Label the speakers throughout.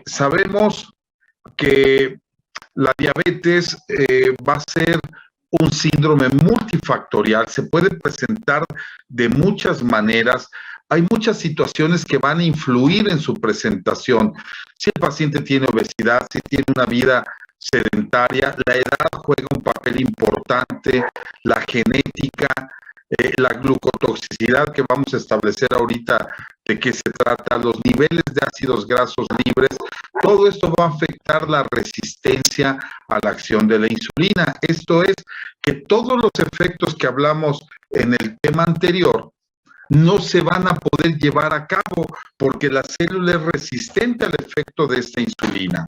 Speaker 1: Sabemos que la diabetes va a ser un síndrome multifactorial, se puede presentar de muchas maneras. Hay muchas situaciones que van a influir en su presentación. Si el paciente tiene obesidad, si tiene una vida sedentaria, la edad juega un papel importante, la genética, la glucotoxicidad que vamos a establecer ahorita de qué se trata, los niveles de ácidos grasos libres, todo esto va a afectar la resistencia a la acción de la insulina. Esto es que todos los efectos que hablamos en el tema anterior no se van a poder llevar a cabo porque la célula es resistente al efecto de esta insulina.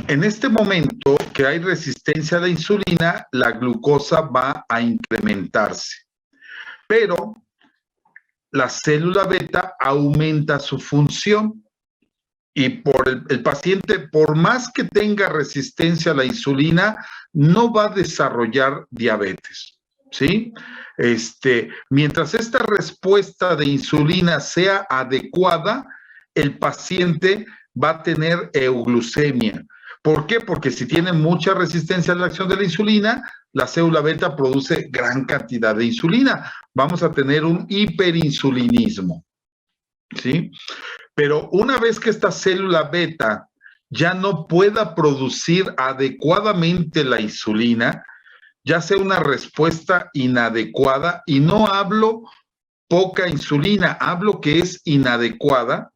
Speaker 1: En este momento que hay resistencia a la insulina, la glucosa va a incrementarse, pero la célula beta aumenta su función y el paciente, por más que tenga resistencia a la insulina, no va a desarrollar diabetes, ¿sí? Mientras esta respuesta de insulina sea adecuada, el paciente va a tener euglucemia. ¿Por qué? Porque si tiene mucha resistencia a la acción de la insulina, la célula beta produce gran cantidad de insulina. Vamos a tener un hiperinsulinismo, ¿sí? Pero una vez que esta célula beta ya no pueda producir adecuadamente la insulina, ya sea una respuesta inadecuada, y no hablo poca insulina, hablo que es inadecuada,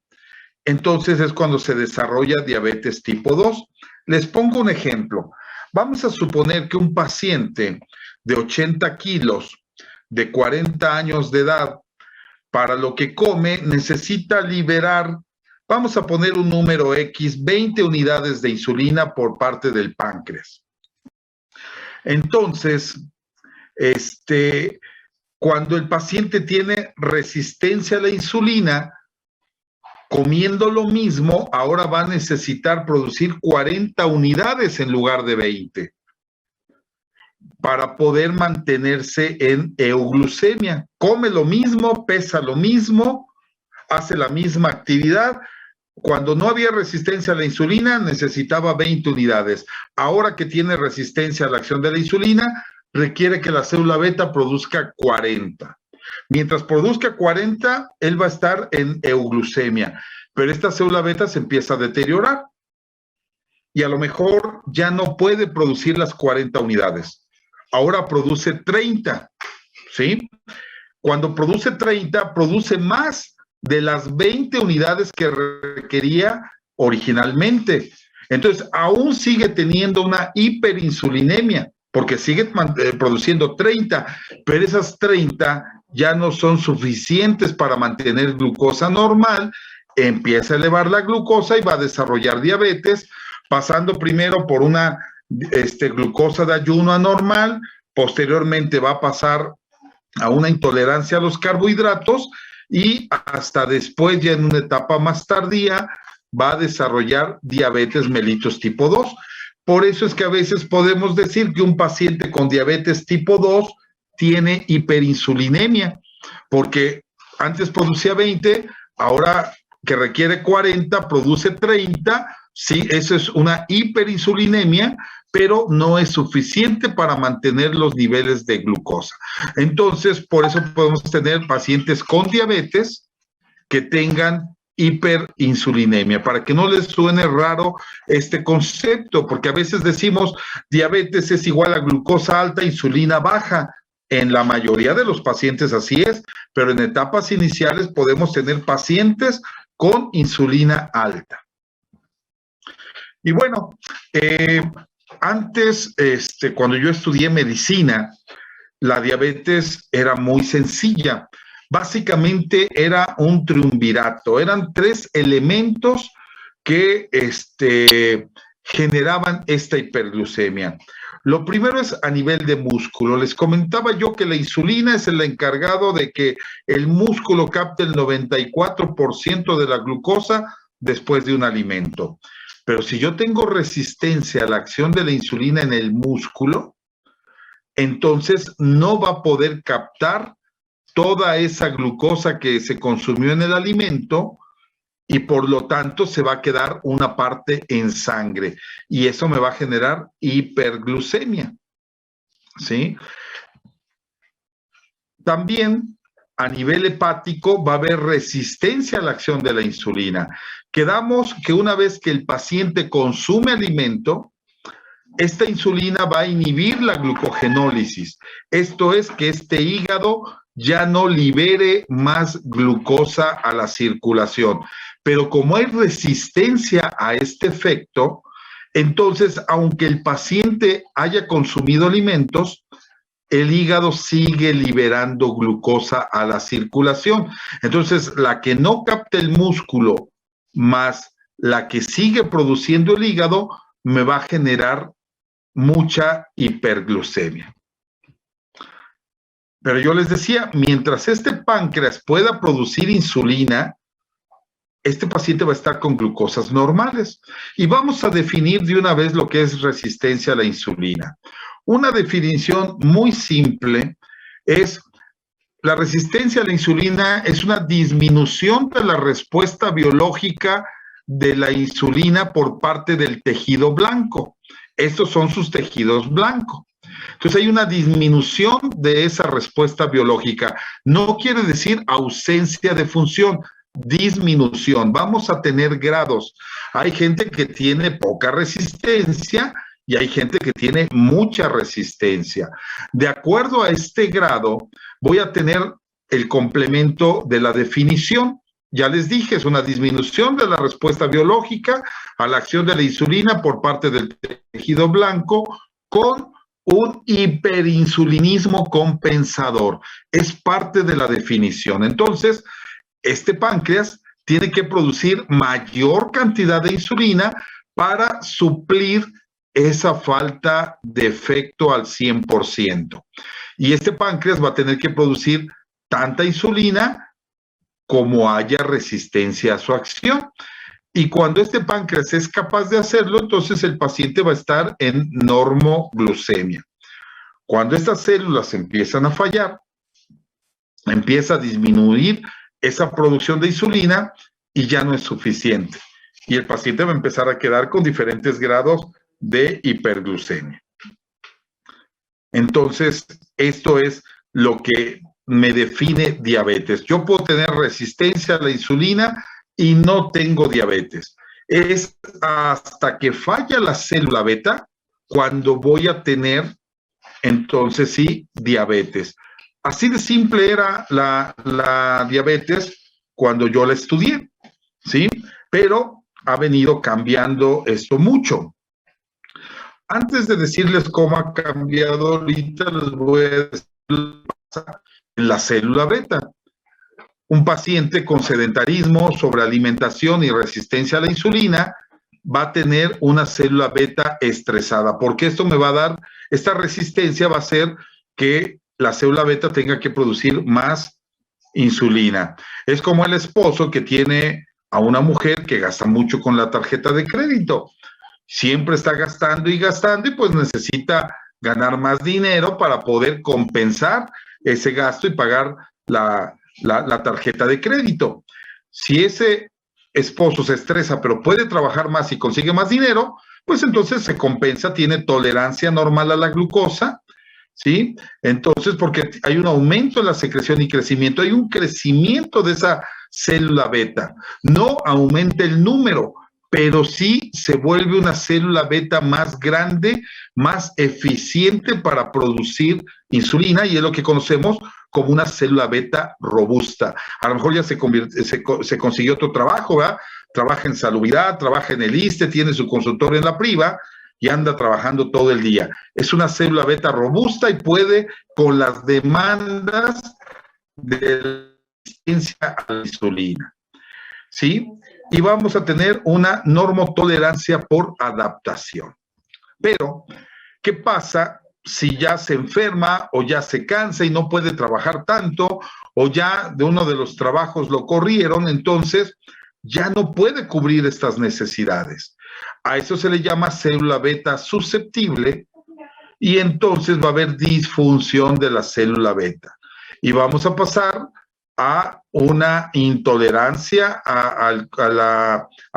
Speaker 1: entonces es cuando se desarrolla diabetes tipo 2. Les pongo un ejemplo. Vamos a suponer que un paciente de 80 kilos, de 40 años de edad, para lo que come, necesita liberar, vamos a poner un número X, 20 unidades de insulina por parte del páncreas. Entonces, cuando el paciente tiene resistencia a la insulina, comiendo lo mismo, ahora va a necesitar producir 40 unidades en lugar de 20 para poder mantenerse en euglucemia. Come lo mismo, pesa lo mismo, hace la misma actividad. Cuando no había resistencia a la insulina, necesitaba 20 unidades. Ahora que tiene resistencia a la acción de la insulina, requiere que la célula beta produzca 40. Mientras produzca 40, él va a estar en euglucemia, pero esta célula beta se empieza a deteriorar y a lo mejor ya no puede producir las 40 unidades. Ahora produce 30, ¿sí? Cuando produce 30, produce más de las 20 unidades que requería originalmente. Entonces, aún sigue teniendo una hiperinsulinemia, porque sigue produciendo 30, pero esas 30 ya no son suficientes para mantener glucosa normal, empieza a elevar la glucosa y va a desarrollar diabetes, pasando primero por una glucosa de ayuno anormal, posteriormente va a pasar a una intolerancia a los carbohidratos y hasta después, ya en una etapa más tardía, va a desarrollar diabetes mellitus tipo 2. Por eso es que a veces podemos decir que un paciente con diabetes tipo 2 tiene hiperinsulinemia, porque antes producía 20, ahora que requiere 40, produce 30, sí, eso es una hiperinsulinemia, pero no es suficiente para mantener los niveles de glucosa. Entonces, por eso podemos tener pacientes con diabetes que tengan hiperinsulinemia, para que no les suene raro este concepto, porque a veces decimos diabetes es igual a glucosa alta, insulina baja. En la mayoría de los pacientes así es, pero en etapas iniciales podemos tener pacientes con insulina alta. Y bueno, antes, cuando yo estudié medicina, la diabetes era muy sencilla. Básicamente era un triunvirato, eran 3 elementos que generaban esta hiperglucemia. Lo primero es a nivel de músculo. Les comentaba yo que la insulina es el encargado de que el músculo capte el 94% de la glucosa después de un alimento. Pero si yo tengo resistencia a la acción de la insulina en el músculo, entonces no va a poder captar toda esa glucosa que se consumió en el alimento y por lo tanto se va a quedar una parte en sangre y eso me va a generar hiperglucemia, ¿sí? También a nivel hepático va a haber resistencia a la acción de la insulina. Quedamos que una vez que el paciente consume alimento, esta insulina va a inhibir la glucogenólisis. Esto es que este hígado ya no libere más glucosa a la circulación. Pero como hay resistencia a este efecto, entonces, aunque el paciente haya consumido alimentos, el hígado sigue liberando glucosa a la circulación. Entonces, la que no capta el músculo más la que sigue produciendo el hígado me va a generar mucha hiperglucemia. Pero yo les decía, mientras este páncreas pueda producir insulina, este paciente va a estar con glucosas normales. Y vamos a definir de una vez lo que es resistencia a la insulina. Una definición muy simple es: la resistencia a la insulina es una disminución de la respuesta biológica de la insulina por parte del tejido blanco. Estos son sus tejidos blancos. Entonces hay una disminución de esa respuesta biológica. No quiere decir ausencia de función, disminución. Vamos a tener grados. Hay gente que tiene poca resistencia y hay gente que tiene mucha resistencia. De acuerdo a este grado, voy a tener el complemento de la definición. Ya les dije, es una disminución de la respuesta biológica a la acción de la insulina por parte del tejido blanco con un hiperinsulinismo compensador. Es parte de la definición. Entonces, este páncreas tiene que producir mayor cantidad de insulina para suplir esa falta de efecto al 100%. Y este páncreas va a tener que producir tanta insulina como haya resistencia a su acción. Y cuando este páncreas es capaz de hacerlo, entonces el paciente va a estar en normoglucemia. Cuando estas células empiezan a fallar, empieza a disminuir esa producción de insulina y ya no es suficiente. Y el paciente va a empezar a quedar con diferentes grados de hiperglucemia. Entonces, esto es lo que me define diabetes. Yo puedo tener resistencia a la insulina y no tengo diabetes. Es hasta que falla la célula beta cuando voy a tener, entonces sí, diabetes. Así de simple era la diabetes cuando yo la estudié, ¿sí? Pero ha venido cambiando esto mucho. Antes de decirles cómo ha cambiado ahorita, les voy a decir la célula beta. Un paciente con sedentarismo, sobrealimentación y resistencia a la insulina va a tener una célula beta estresada, porque esto me va a dar, esta resistencia va a hacer que la célula beta tenga que producir más insulina. Es como el esposo que tiene a una mujer que gasta mucho con la tarjeta de crédito. Siempre está gastando y pues necesita ganar más dinero para poder compensar ese gasto y pagar la tarjeta de crédito. Si ese esposo se estresa pero puede trabajar más y consigue más dinero, pues entonces se compensa, tiene tolerancia normal a la glucosa, ¿sí? Entonces, porque hay un aumento en la secreción y crecimiento, hay un crecimiento de esa célula beta. No aumenta el número, pero sí se vuelve una célula beta más grande, más eficiente para producir insulina, y es lo que conocemos como una célula beta robusta. A lo mejor ya se consiguió otro trabajo, ¿verdad? Trabaja en salubridad, trabaja en el ISSSTE, tiene su consultorio en la priva y anda trabajando todo el día. Es una célula beta robusta y puede con las demandas de la resistencia a la insulina, ¿sí? Y vamos a tener una normotolerancia por adaptación. Pero, ¿qué pasa si ya se enferma o ya se cansa y no puede trabajar tanto, o ya de uno de los trabajos lo corrieron? Entonces ya no puede cubrir estas necesidades. A eso se le llama célula beta susceptible, y entonces va a haber disfunción de la célula beta. Y vamos a pasar a una intolerancia a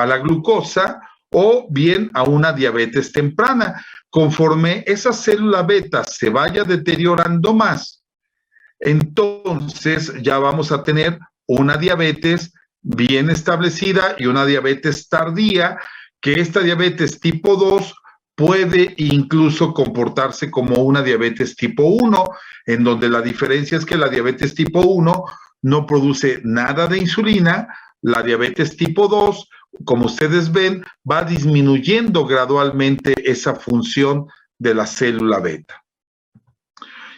Speaker 1: la glucosa o bien a una diabetes temprana. Conforme esa célula beta se vaya deteriorando más, entonces ya vamos a tener una diabetes bien establecida y una diabetes tardía, que esta diabetes tipo 2 puede incluso comportarse como una diabetes tipo 1, en donde la diferencia es que la diabetes tipo 1 no produce nada de insulina, la diabetes tipo 2, como ustedes ven, va disminuyendo gradualmente esa función de la célula beta.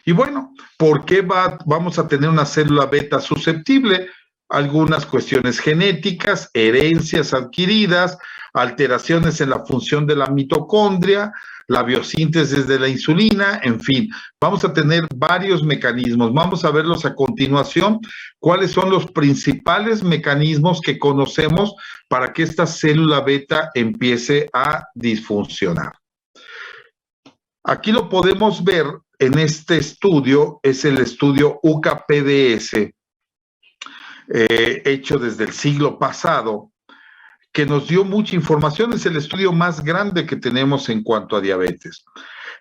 Speaker 1: Y bueno, ¿por qué vamos a tener una célula beta susceptible? Algunas cuestiones genéticas, herencias adquiridas, alteraciones en la función de la mitocondria, la biosíntesis de la insulina, en fin, vamos a tener varios mecanismos. Vamos a verlos a continuación, cuáles son los principales mecanismos que conocemos para que esta célula beta empiece a disfuncionar. Aquí lo podemos ver en este estudio, es el estudio UCA-PDS, hecho desde el siglo pasado, que nos dio mucha información. Es el estudio más grande que tenemos en cuanto a diabetes,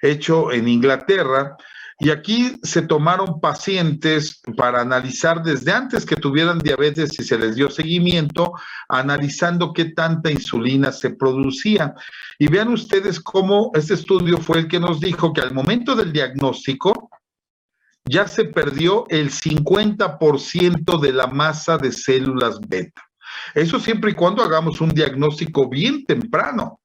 Speaker 1: hecho en Inglaterra. Y aquí se tomaron pacientes para analizar desde antes que tuvieran diabetes y se les dio seguimiento, analizando qué tanta insulina se producía. Y vean ustedes cómo este estudio fue el que nos dijo que al momento del diagnóstico ya se perdió el 50% de la masa de células beta. Eso siempre y cuando hagamos un diagnóstico bien temprano,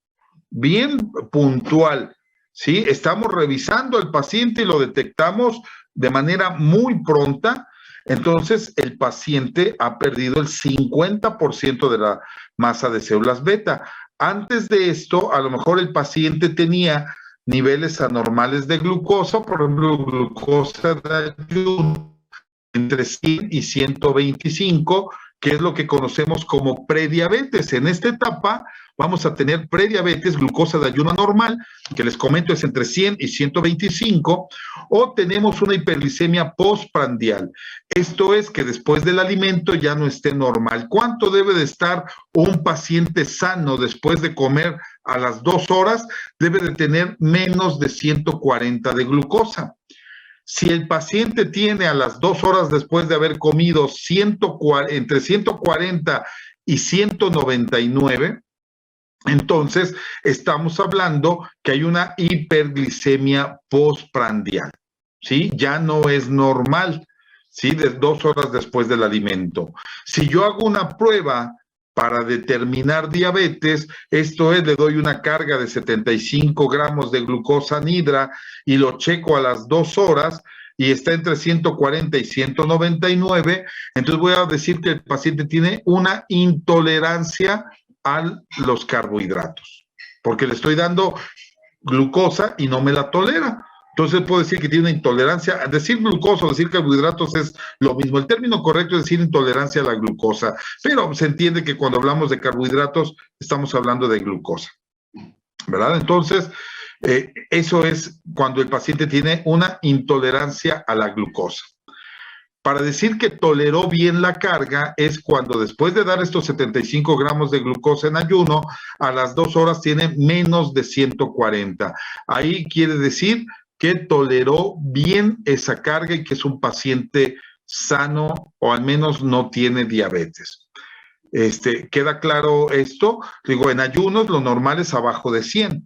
Speaker 1: bien puntual. ¿Sí? Estamos revisando al paciente y lo detectamos de manera muy pronta, entonces el paciente ha perdido el 50% de la masa de células beta. Antes de esto, a lo mejor el paciente tenía niveles anormales de glucosa, por ejemplo, glucosa de ayuno entre 100 y 125, que es lo que conocemos como prediabetes. En esta etapa vamos a tener prediabetes, glucosa de ayuno normal, que les comento es entre 100 y 125, o tenemos una hiperglicemia postprandial. Esto es que después del alimento ya no esté normal. ¿Cuánto debe de estar un paciente sano después de comer a las 2 horas? Debe de tener menos de 140 de glucosa. Si el paciente tiene a las 2 horas después de haber comido entre 140 y 199, entonces estamos hablando que hay una hiperglicemia postprandial, ¿sí? Ya no es normal, ¿sí? De 2 horas después del alimento. Si yo hago una prueba para determinar diabetes, esto es, le doy una carga de 75 gramos de glucosa anhidra y lo checo a las 2 horas y está entre 140 y 199, entonces voy a decir que el paciente tiene una intolerancia a los carbohidratos, porque le estoy dando glucosa y no me la tolera. Entonces puedo decir que tiene una intolerancia. Decir glucosa o decir carbohidratos es lo mismo. El término correcto es decir intolerancia a la glucosa, pero se entiende que cuando hablamos de carbohidratos estamos hablando de glucosa, ¿verdad? Entonces, eso es cuando el paciente tiene una intolerancia a la glucosa. Para decir que toleró bien la carga es cuando después de dar estos 75 gramos de glucosa en ayuno, a las 2 horas tiene menos de 140. Ahí quiere decir que toleró bien esa carga y que es un paciente sano o al menos no tiene diabetes. ¿Queda claro esto? Digo, en ayunos lo normal es abajo de 100.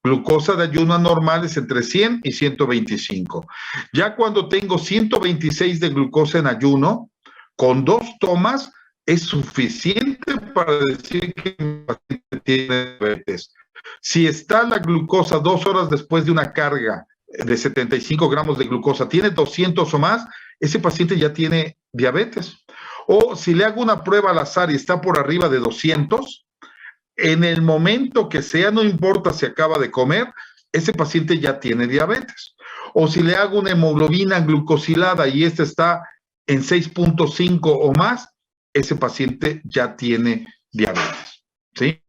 Speaker 1: Glucosa de ayuno anormal es entre 100 y 125. Ya cuando tengo 126 de glucosa en ayuno, con 2 tomas es suficiente para decir que mi paciente tiene diabetes. Si está la glucosa 2 horas después de una carga de 75 gramos de glucosa, tiene 200 o más, ese paciente ya tiene diabetes. O si le hago una prueba al azar y está por arriba de 200, en el momento que sea, no importa si acaba de comer, ese paciente ya tiene diabetes. O si le hago una hemoglobina glucosilada y esta está en 6.5 o más, ese paciente ya tiene diabetes, ¿sí?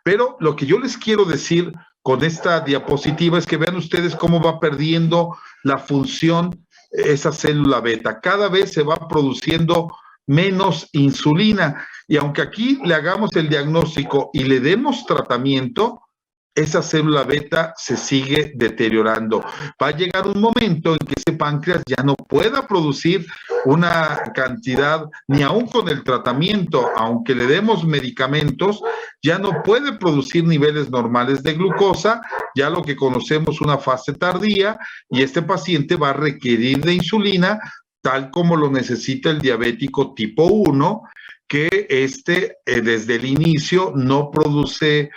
Speaker 1: Pero lo que yo les quiero decir con esta diapositiva es que vean ustedes cómo va perdiendo la función esa célula beta. Cada vez se va produciendo menos insulina. Y aunque aquí le hagamos el diagnóstico y le demos tratamiento, esa célula beta se sigue deteriorando. Va a llegar un momento en que ese páncreas ya no pueda producir una cantidad, ni aún con el tratamiento, aunque le demos medicamentos, ya no puede producir niveles normales de glucosa, ya lo que conocemos una fase tardía, y este paciente va a requerir de insulina, tal como lo necesita el diabético tipo 1, que desde el inicio no produce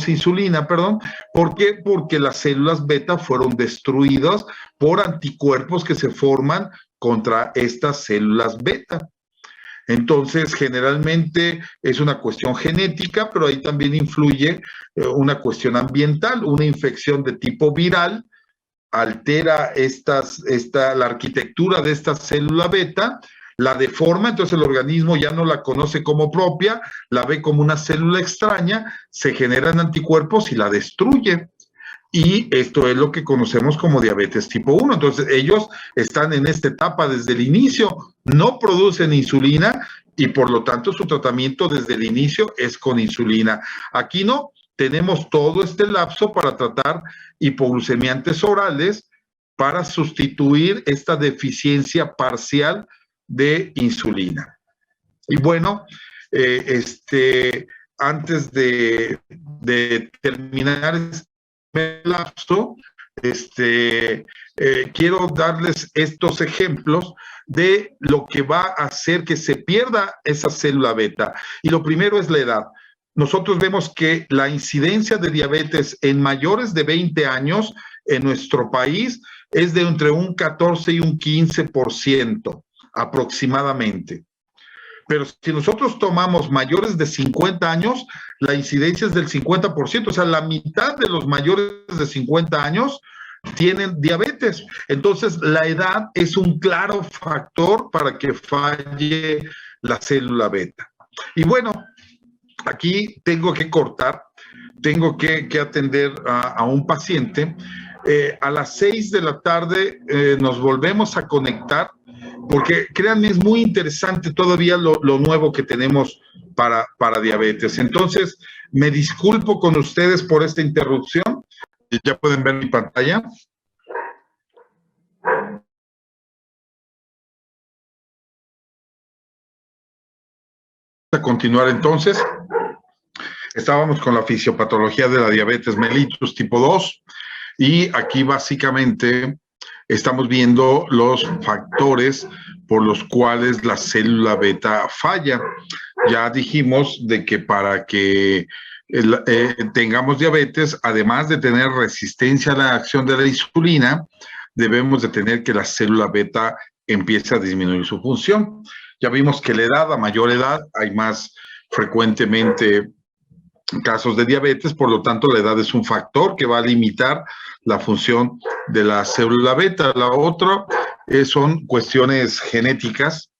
Speaker 1: insulina, perdón. ¿Por qué? Porque las células beta fueron destruidas por anticuerpos que se forman contra estas células beta. Entonces, generalmente es una cuestión genética, pero ahí también influye una cuestión ambiental. Una infección de tipo viral altera la arquitectura de esta célula beta, la deforma, entonces el organismo ya no la conoce como propia, la ve como una célula extraña, se generan anticuerpos y la destruye. Y esto es lo que conocemos como diabetes tipo 1. Entonces ellos están en esta etapa desde el inicio, no producen insulina y por lo tanto su tratamiento desde el inicio es con insulina. Aquí no, tenemos todo este lapso para tratar hipoglucemiantes orales para sustituir esta deficiencia parcial de insulina. Y bueno, antes de terminar este lapso, quiero darles estos ejemplos de lo que va a hacer que se pierda esa célula beta. Y lo primero es la edad. Nosotros vemos que la incidencia de diabetes en mayores de 20 años en nuestro país es de entre un 14 y un 15% aproximadamente. Pero si nosotros tomamos mayores de 50 años, la incidencia es del 50%, o sea, la mitad de los mayores de 50 años tienen diabetes. Entonces, la edad es un claro factor para que falle la célula beta. Y bueno, aquí tengo que cortar, tengo que atender a un paciente. A las 6 de la tarde nos volvemos a conectar, porque créanme, es muy interesante todavía lo nuevo que tenemos para diabetes. Entonces, me disculpo con ustedes por esta interrupción. Ya pueden ver mi pantalla. A continuar entonces. Estábamos con la fisiopatología de la diabetes mellitus tipo 2 y aquí básicamente estamos viendo los factores por los cuales la célula beta falla. Ya dijimos de que para que tengamos diabetes, además de tener resistencia a la acción de la insulina, debemos de tener que la célula beta empiece a disminuir su función. Ya vimos que la edad, a mayor edad, hay más frecuentemente casos de diabetes, por lo tanto la edad es un factor que va a limitar la función de la célula beta. La otra son cuestiones genéticas.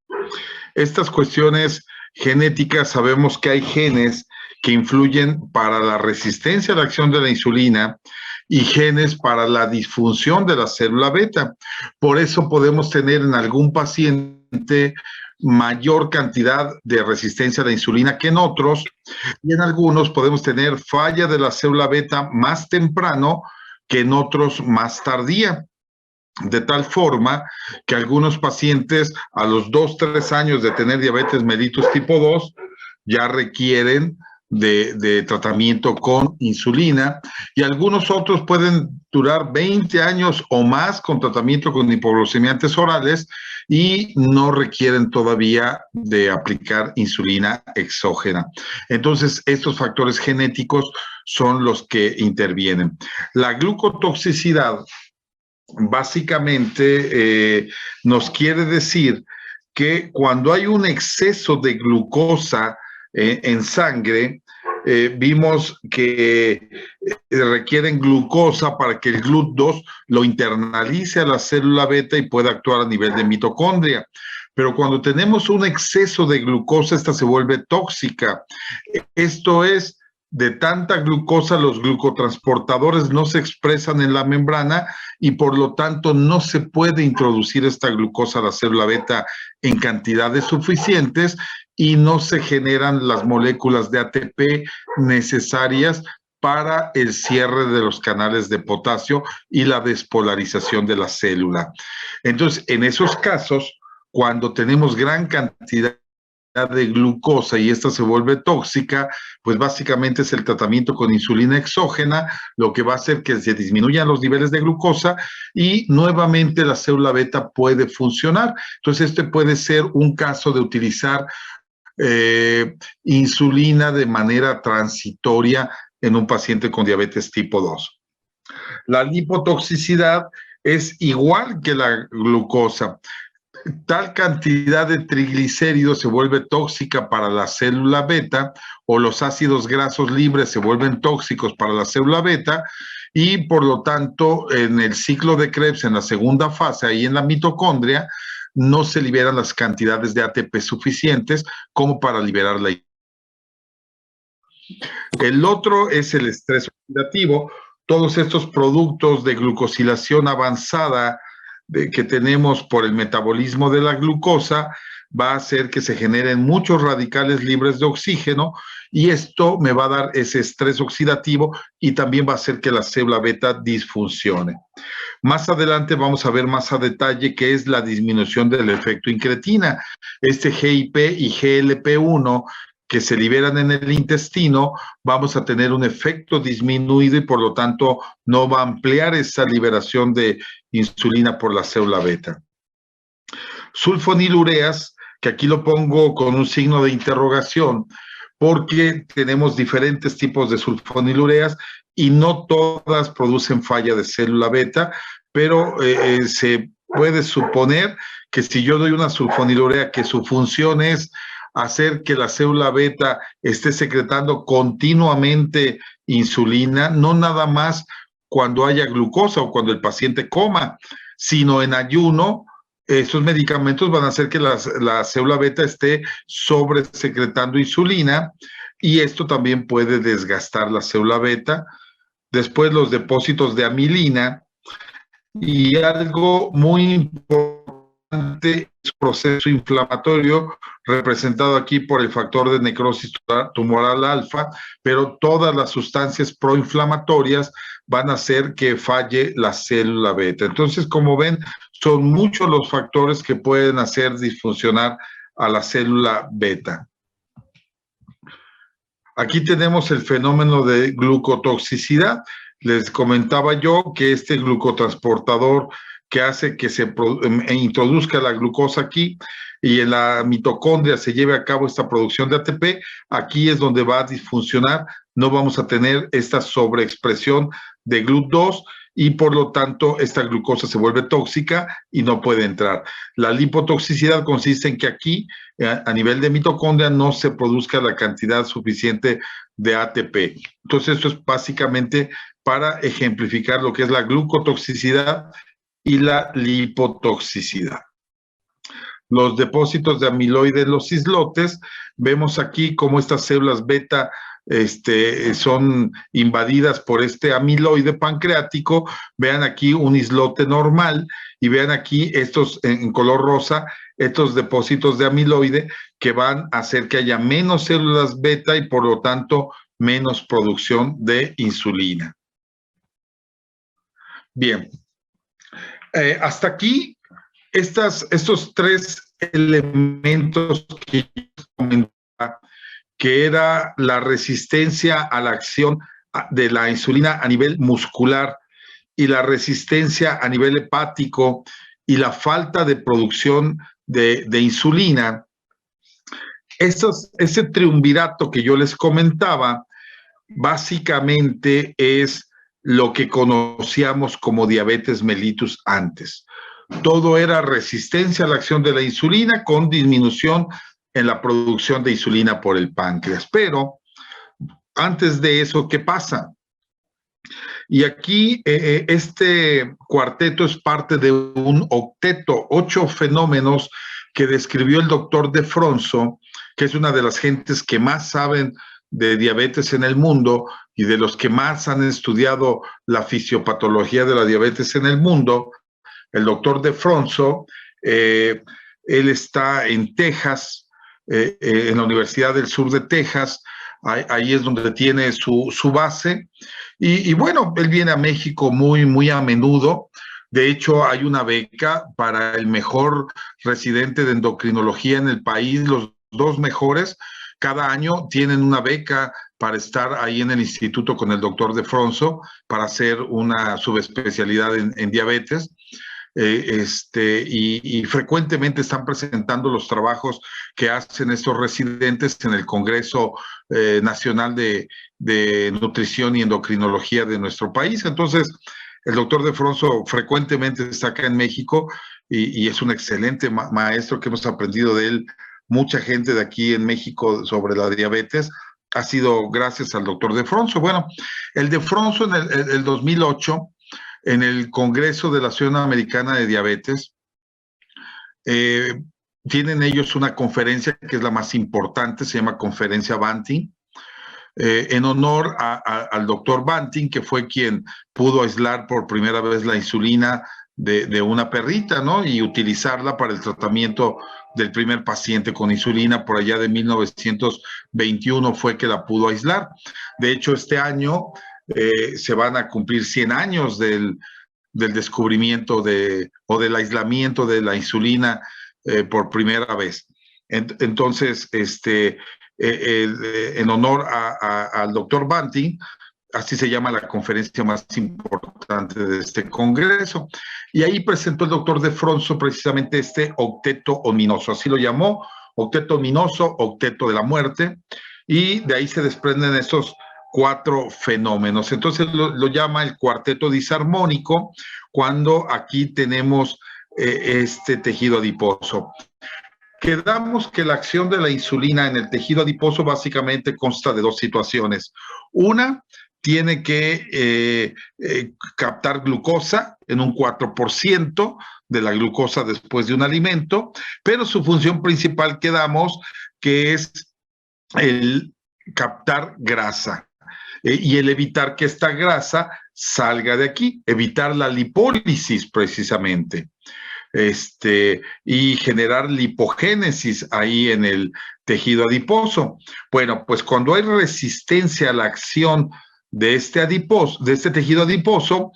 Speaker 1: Estas cuestiones genéticas, sabemos que hay genes que influyen para la resistencia a la acción de la insulina y genes para la disfunción de la célula beta. Por eso podemos tener en algún paciente mayor cantidad de resistencia a la insulina que en otros, y en algunos podemos tener falla de la célula beta más temprano que en otros más tardía, de tal forma que algunos pacientes a los 2-3 años de tener diabetes mellitus tipo 2 ya requieren de tratamiento con insulina, y algunos otros pueden durar 20 años o más con tratamiento con hipoglucemiantes orales y no requieren todavía de aplicar insulina exógena. Entonces, estos factores genéticos son los que intervienen. La glucotoxicidad básicamente nos quiere decir que cuando hay un exceso de glucosa en sangre, vimos que requieren glucosa para que el GLUT2 lo internalice a la célula beta y pueda actuar a nivel de mitocondria. Pero cuando tenemos un exceso de glucosa, esta se vuelve tóxica. Esto es de tanta glucosa, los glucotransportadores no se expresan en la membrana y por lo tanto no se puede introducir esta glucosa a la célula beta en cantidades suficientes y no se generan las moléculas de ATP necesarias para el cierre de los canales de potasio y la despolarización de la célula. Entonces, en esos casos, cuando tenemos gran cantidad de glucosa y esta se vuelve tóxica, pues básicamente es el tratamiento con insulina exógena, lo que va a hacer que se disminuyan los niveles de glucosa y nuevamente la célula beta puede funcionar. Entonces, este puede ser un caso de utilizar insulina de manera transitoria en un paciente con diabetes tipo 2. La lipotoxicidad es igual que la glucosa. Tal cantidad de triglicéridos se vuelve tóxica para la célula beta o los ácidos grasos libres se vuelven tóxicos para la célula beta y por lo tanto en el ciclo de Krebs, en la segunda fase, ahí en la mitocondria, no se liberan las cantidades de ATP suficientes como para liberar la. El otro es el estrés oxidativo. Todos estos productos de glucosilación avanzada que tenemos por el metabolismo de la glucosa va a hacer que se generen muchos radicales libres de oxígeno y esto me va a dar ese estrés oxidativo y también va a hacer que la célula beta disfuncione. Más adelante vamos a ver más a detalle qué es la disminución del efecto incretina. Este GIP y GLP-1 que se liberan en el intestino, vamos a tener un efecto disminuido y por lo tanto no va a ampliar esa liberación de insulina por la célula beta. Sulfonilureas, que aquí lo pongo con un signo de interrogación, porque tenemos diferentes tipos de sulfonilureas y no todas producen falla de célula beta, pero se puede suponer que si yo doy una sulfonilurea que su función es hacer que la célula beta esté secretando continuamente insulina, no nada más cuando haya glucosa o cuando el paciente coma, sino en ayuno, estos medicamentos van a hacer que la célula beta esté sobresecretando insulina y esto también puede desgastar la célula beta. Después los depósitos de amilina y algo muy importante es el proceso inflamatorio representado aquí por el factor de necrosis tumoral alfa, pero todas las sustancias proinflamatorias van a hacer que falle la célula beta. Entonces, como ven, son muchos los factores que pueden hacer disfuncionar a la célula beta. Aquí tenemos el fenómeno de glucotoxicidad. Les comentaba yo que este glucotransportador que hace que se introduzca la glucosa aquí y en la mitocondria se lleve a cabo esta producción de ATP, aquí es donde va a disfuncionar, no vamos a tener esta sobreexpresión de GLUT2 y por lo tanto esta glucosa se vuelve tóxica y no puede entrar. La lipotoxicidad consiste en que aquí a nivel de mitocondria no se produzca la cantidad suficiente de ATP. Entonces esto es básicamente para ejemplificar lo que es la glucotoxicidad y la lipotoxicidad. Los depósitos de amiloide en los islotes, vemos aquí cómo estas células beta son invadidas por este amiloide pancreático. Vean aquí un islote normal y vean aquí estos en color rosa, estos depósitos de amiloide que van a hacer que haya menos células beta y por lo tanto menos producción de insulina. Bien, hasta aquí estos tres elementos que comentaba, que era la resistencia a la acción de la insulina a nivel muscular y la resistencia a nivel hepático y la falta de producción de insulina. Ese triunvirato que yo les comentaba, básicamente es lo que conocíamos como diabetes mellitus antes. Todo era resistencia a la acción de la insulina con disminución en la producción de insulina por el páncreas. Pero antes de eso, ¿qué pasa? Y aquí este cuarteto es parte de un octeto, 8 fenómenos que describió el doctor De Fronzo, que es una de las gentes que más saben de diabetes en el mundo y de los que más han estudiado la fisiopatología de la diabetes en el mundo, el doctor De Fronzo. Él está en Texas, en la Universidad del Sur de Texas. Ahí es donde tiene su base. Y bueno, él viene a México muy a menudo. De hecho, hay una beca para el mejor residente de endocrinología en el país. Los dos mejores cada año tienen una beca para estar ahí en el instituto con el doctor De Fronzo para hacer una subespecialidad en diabetes. Y frecuentemente están presentando los trabajos que hacen estos residentes en el Congreso Nacional de Nutrición y Endocrinología de nuestro país. Entonces, el doctor De Fronzo frecuentemente está acá en México y es un excelente maestro que hemos aprendido de él. Mucha gente de aquí en México sobre la diabetes ha sido gracias al doctor De Fronzo. Bueno, el De Fronzo en el 2008, en el Congreso de la Asociación Americana de Diabetes, tienen ellos una conferencia que es la más importante, se llama Conferencia Banting, en honor al doctor Banting, que fue quien pudo aislar por primera vez la insulina de una perrita, ¿no? Y utilizarla para el tratamiento del primer paciente con insulina por allá de 1921 fue que la pudo aislar. De hecho, este año se van a cumplir 100 años del descubrimiento o del aislamiento de la insulina por primera vez. Entonces, en honor al doctor Banting, así se llama la conferencia más importante de este congreso. Y ahí presentó el doctor De Fronzo precisamente este octeto ominoso, así lo llamó, octeto ominoso, octeto de la muerte, y de ahí se desprenden estos 4 fenómenos. Entonces lo llama el cuarteto disarmónico, cuando aquí tenemos este tejido adiposo. Quedamos que la acción de la insulina en el tejido adiposo básicamente consta de 2 situaciones. Una, tiene que captar glucosa en un 4% de la glucosa después de un alimento, pero su función principal quedamos que es el captar grasa y el evitar que esta grasa salga de aquí, evitar la lipólisis precisamente. Y generar lipogénesis ahí en el tejido adiposo. Bueno, pues cuando hay resistencia a la acción de este tejido adiposo,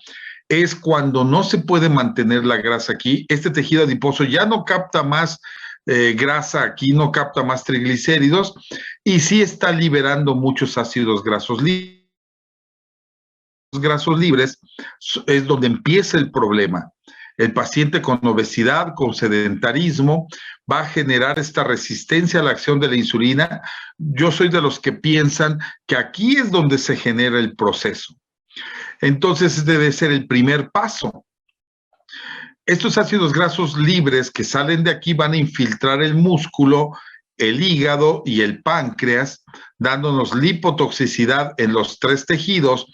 Speaker 1: es cuando no se puede mantener la grasa aquí. Este tejido adiposo ya no capta más grasa aquí, no capta más triglicéridos y sí está liberando muchos ácidos grasos libres. Los grasos libres es donde empieza el problema. El paciente con obesidad, con sedentarismo, va a generar esta resistencia a la acción de la insulina. Yo soy de los que piensan que aquí es donde se genera el proceso. Entonces debe ser el primer paso. Estos ácidos grasos libres que salen de aquí van a infiltrar el músculo, el hígado y el páncreas, dándonos lipotoxicidad en los 3 tejidos,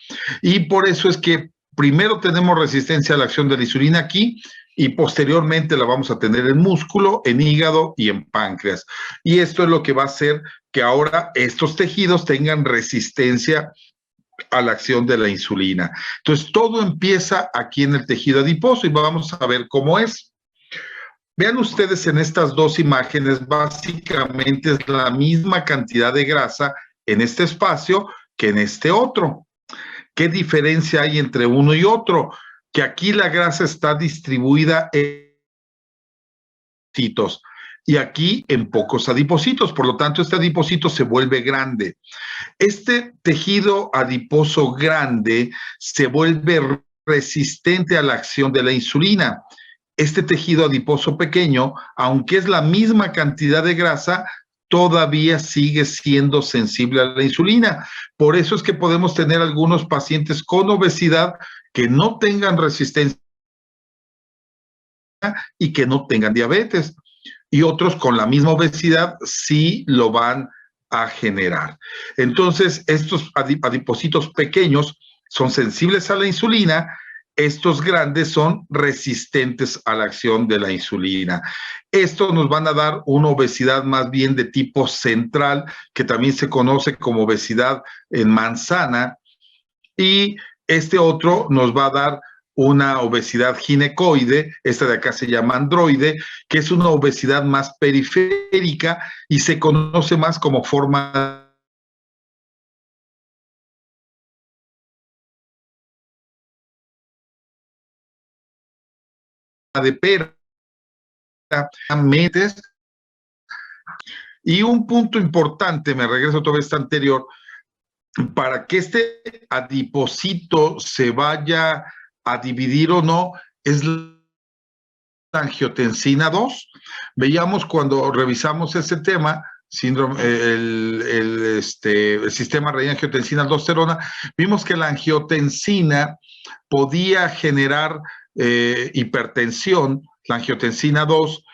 Speaker 1: y por eso es que primero tenemos resistencia a la acción de la insulina aquí y posteriormente la vamos a tener en músculo, en hígado y en páncreas. Y esto es lo que va a hacer que ahora estos tejidos tengan resistencia a la acción de la insulina. Entonces, todo empieza aquí en el tejido adiposo y vamos a ver cómo es. Vean ustedes en estas 2 imágenes, básicamente es la misma cantidad de grasa en este espacio que en este otro. ¿Qué diferencia hay entre uno y otro? Que aquí la grasa está distribuida en adipocitos y aquí en pocos adipocitos, por lo tanto este adipocito se vuelve grande. Este tejido adiposo grande se vuelve resistente a la acción de la insulina. Este tejido adiposo pequeño, aunque es la misma cantidad de grasa, todavía sigue siendo sensible a la insulina. Por eso es que podemos tener algunos pacientes con obesidad que no tengan resistencia y que no tengan diabetes. Y otros con la misma obesidad sí lo van a generar. Entonces, estos adipocitos pequeños son sensibles a la insulina estos grandes son resistentes a la acción de la insulina. Estos nos van a dar una obesidad más bien de tipo central, que también se conoce como obesidad en manzana, y este otro nos va a dar una obesidad ginecoide, esta de acá se llama androide, que es una obesidad más periférica y se conoce más como forma de pera, metes. Y un punto importante, me regreso otra vez a anterior, para que este adipocito se vaya a dividir o no, es la angiotensina 2. Veíamos cuando revisamos ese tema, síndrome, el sistema renina-angiotensina aldosterona, vimos que la angiotensina podía generar hipertensión, la angiotensina 2,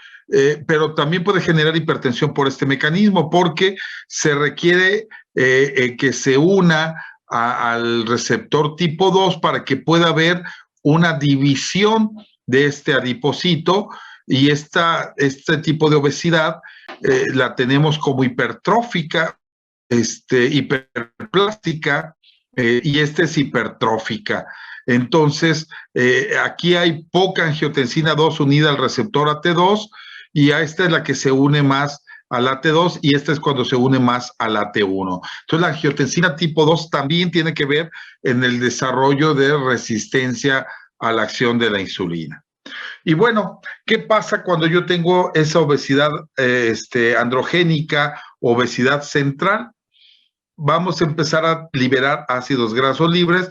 Speaker 1: pero también puede generar hipertensión por este mecanismo, porque se requiere que se una al receptor tipo 2 para que pueda haber una división de este adipocito, y este tipo de obesidad la tenemos como hipertrófica, hiperplástica, y esta es hipertrófica. Entonces, aquí hay poca angiotensina 2 unida al receptor AT2, y a esta es la que se une más al AT2, y esta es cuando se une más al AT1. Entonces, la angiotensina tipo 2 también tiene que ver en el desarrollo de resistencia a la acción de la insulina. Y bueno, ¿qué pasa cuando yo tengo esa obesidad androgénica, obesidad central? Vamos a empezar a liberar ácidos grasos libres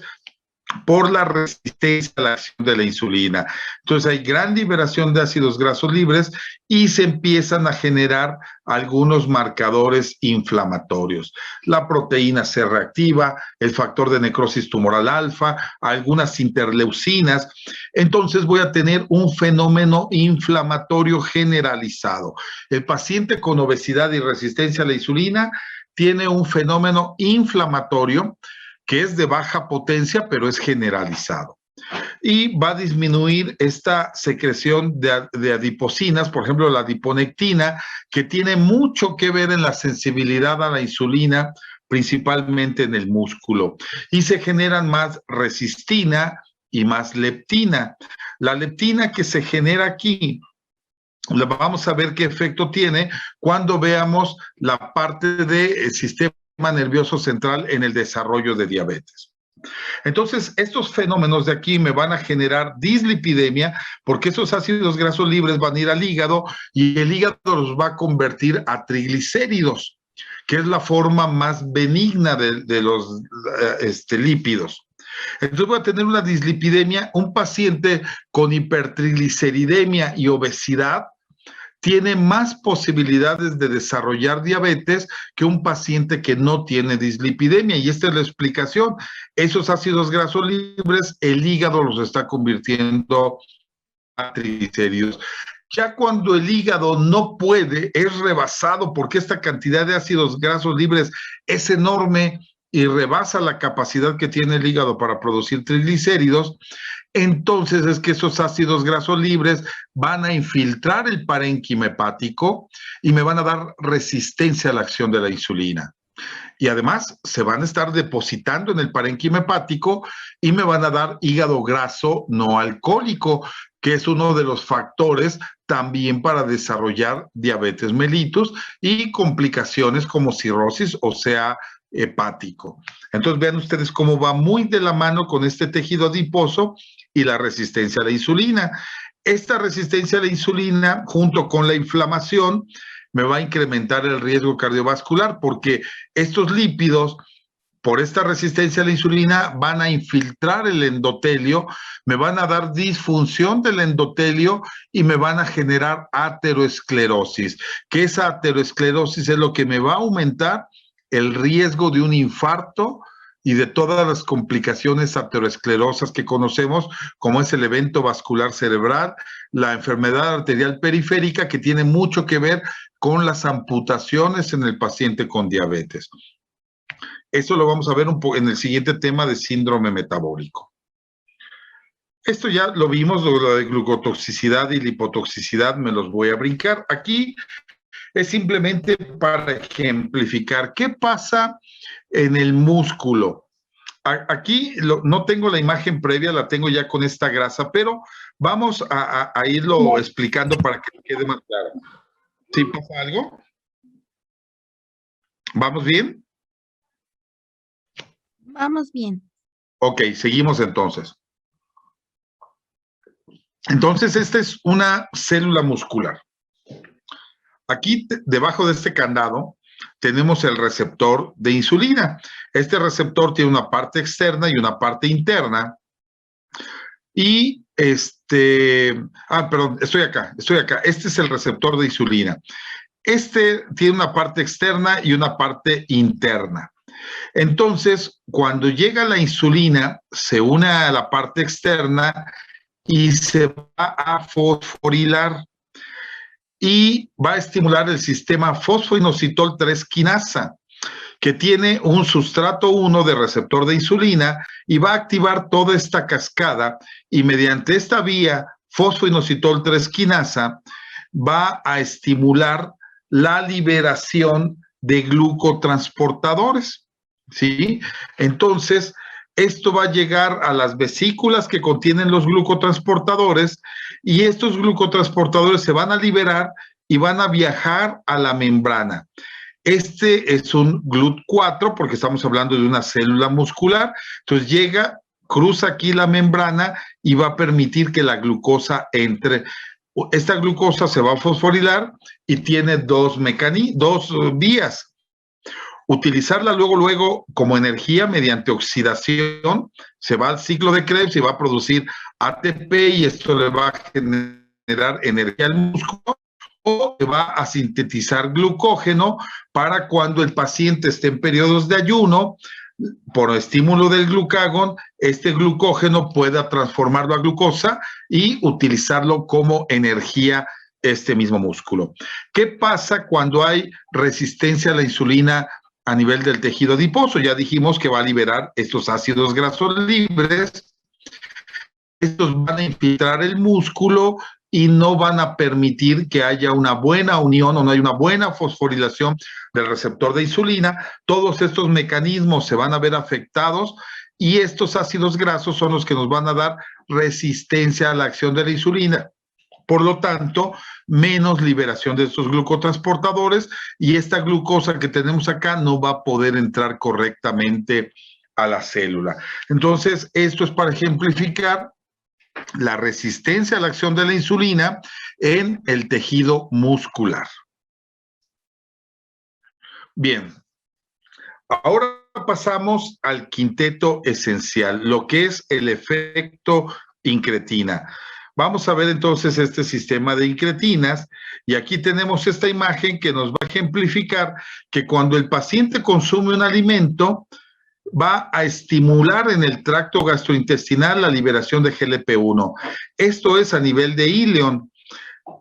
Speaker 1: por la resistencia a la acción de la insulina. Entonces hay gran liberación de ácidos grasos libres y se empiezan a generar algunos marcadores inflamatorios. La proteína C reactiva, el factor de necrosis tumoral alfa, algunas interleucinas. Entonces voy a tener un fenómeno inflamatorio generalizado. El paciente con obesidad y resistencia a la insulina tiene un fenómeno inflamatorio que es de baja potencia, pero es generalizado. Y va a disminuir esta secreción de adipocinas, por ejemplo, la adiponectina, que tiene mucho que ver en la sensibilidad a la insulina, principalmente en el músculo. Y se generan más resistina y más leptina. La leptina que se genera aquí, vamos a ver qué efecto tiene cuando veamos la parte del sistema nervioso central en el desarrollo de diabetes. Entonces, estos fenómenos de aquí me van a generar dislipidemia, porque esos ácidos grasos libres van a ir al hígado y el hígado los va a convertir a triglicéridos, que es la forma más benigna de los lípidos. Entonces voy a tener una dislipidemia. Un paciente con hipertrigliceridemia y obesidad tiene más posibilidades de desarrollar diabetes que un paciente que no tiene dislipidemia. Y esta es la explicación. Esos ácidos grasos libres, el hígado los está convirtiendo a triglicéridos. Ya cuando el hígado no puede, es rebasado porque esta cantidad de ácidos grasos libres es enorme y rebasa la capacidad que tiene el hígado para producir triglicéridos, entonces es que esos ácidos grasos libres van a infiltrar el parénquima hepático y me van a dar resistencia a la acción de la insulina. Y además se van a estar depositando en el parénquima hepático y me van a dar hígado graso no alcohólico, que es uno de los factores también para desarrollar diabetes mellitus y complicaciones como cirrosis, o sea, hepático. Entonces vean ustedes cómo va muy de la mano con este tejido adiposo y la resistencia a la insulina. Esta resistencia a la insulina, junto con la inflamación, me va a incrementar el riesgo cardiovascular, porque estos lípidos, por esta resistencia a la insulina, van a infiltrar el endotelio, me van a dar disfunción del endotelio y me van a generar ateroesclerosis, que esa ateroesclerosis es lo que me va a aumentar el riesgo de un infarto y de todas las complicaciones ateroesclerosas que conocemos, como es el evento vascular cerebral, la enfermedad arterial periférica, que tiene mucho que ver con las amputaciones en el paciente con diabetes. Eso lo vamos a ver en el siguiente tema de síndrome metabólico. Esto ya lo vimos, lo de glucotoxicidad y lipotoxicidad, me los voy a brincar. Aquí es simplemente para ejemplificar qué pasa en el músculo. Aquí no tengo la imagen previa, la tengo ya con esta grasa, pero vamos a irlo explicando para que quede más claro. ¿Sí pasa algo? ¿Vamos bien?
Speaker 2: Vamos bien.
Speaker 1: Ok, seguimos entonces. Entonces, esta es una célula muscular. Aquí, debajo de este candado, tenemos el receptor de insulina. Este receptor tiene una parte externa y una parte interna. Y perdón, estoy acá. Este es el receptor de insulina. Este tiene una parte externa y una parte interna. Entonces, cuando llega la insulina, se une a la parte externa y se va a fosforilar y va a estimular el sistema fosfoinositol 3 quinasa, que tiene un sustrato 1 de receptor de insulina y va a activar toda esta cascada y mediante esta vía fosfoinositol 3 quinasa va a estimular la liberación de glucotransportadores, ¿sí? Entonces, esto va a llegar a las vesículas que contienen los glucotransportadores y estos glucotransportadores se van a liberar y van a viajar a la membrana. Este es un GLUT4 porque estamos hablando de una célula muscular. Entonces llega, cruza aquí la membrana y va a permitir que la glucosa entre. Esta glucosa se va a fosforilar y tiene dos vías. Utilizarla luego como energía mediante oxidación, se va al ciclo de Krebs y va a producir ATP y esto le va a generar energía al músculo, o se va a sintetizar glucógeno para cuando el paciente esté en periodos de ayuno, por estímulo del glucagón, este glucógeno pueda transformarlo a glucosa y utilizarlo como energía este mismo músculo. ¿Qué pasa cuando hay resistencia a la insulina a nivel del tejido adiposo? Ya dijimos que va a liberar estos ácidos grasos libres. Estos van a infiltrar el músculo y no van a permitir que haya una buena unión o no haya una buena fosforilación del receptor de insulina. Todos estos mecanismos se van a ver afectados y estos ácidos grasos son los que nos van a dar resistencia a la acción de la insulina. Por lo tanto, menos liberación de estos glucotransportadores y esta glucosa que tenemos acá no va a poder entrar correctamente a la célula. Entonces, esto es para ejemplificar la resistencia a la acción de la insulina en el tejido muscular. Bien, ahora pasamos al quinteto esencial, lo que es el efecto incretina. Vamos a ver entonces este sistema de incretinas y aquí tenemos esta imagen que nos va a ejemplificar que cuando el paciente consume un alimento, va a estimular en el tracto gastrointestinal la liberación de GLP-1. Esto es a nivel de íleon.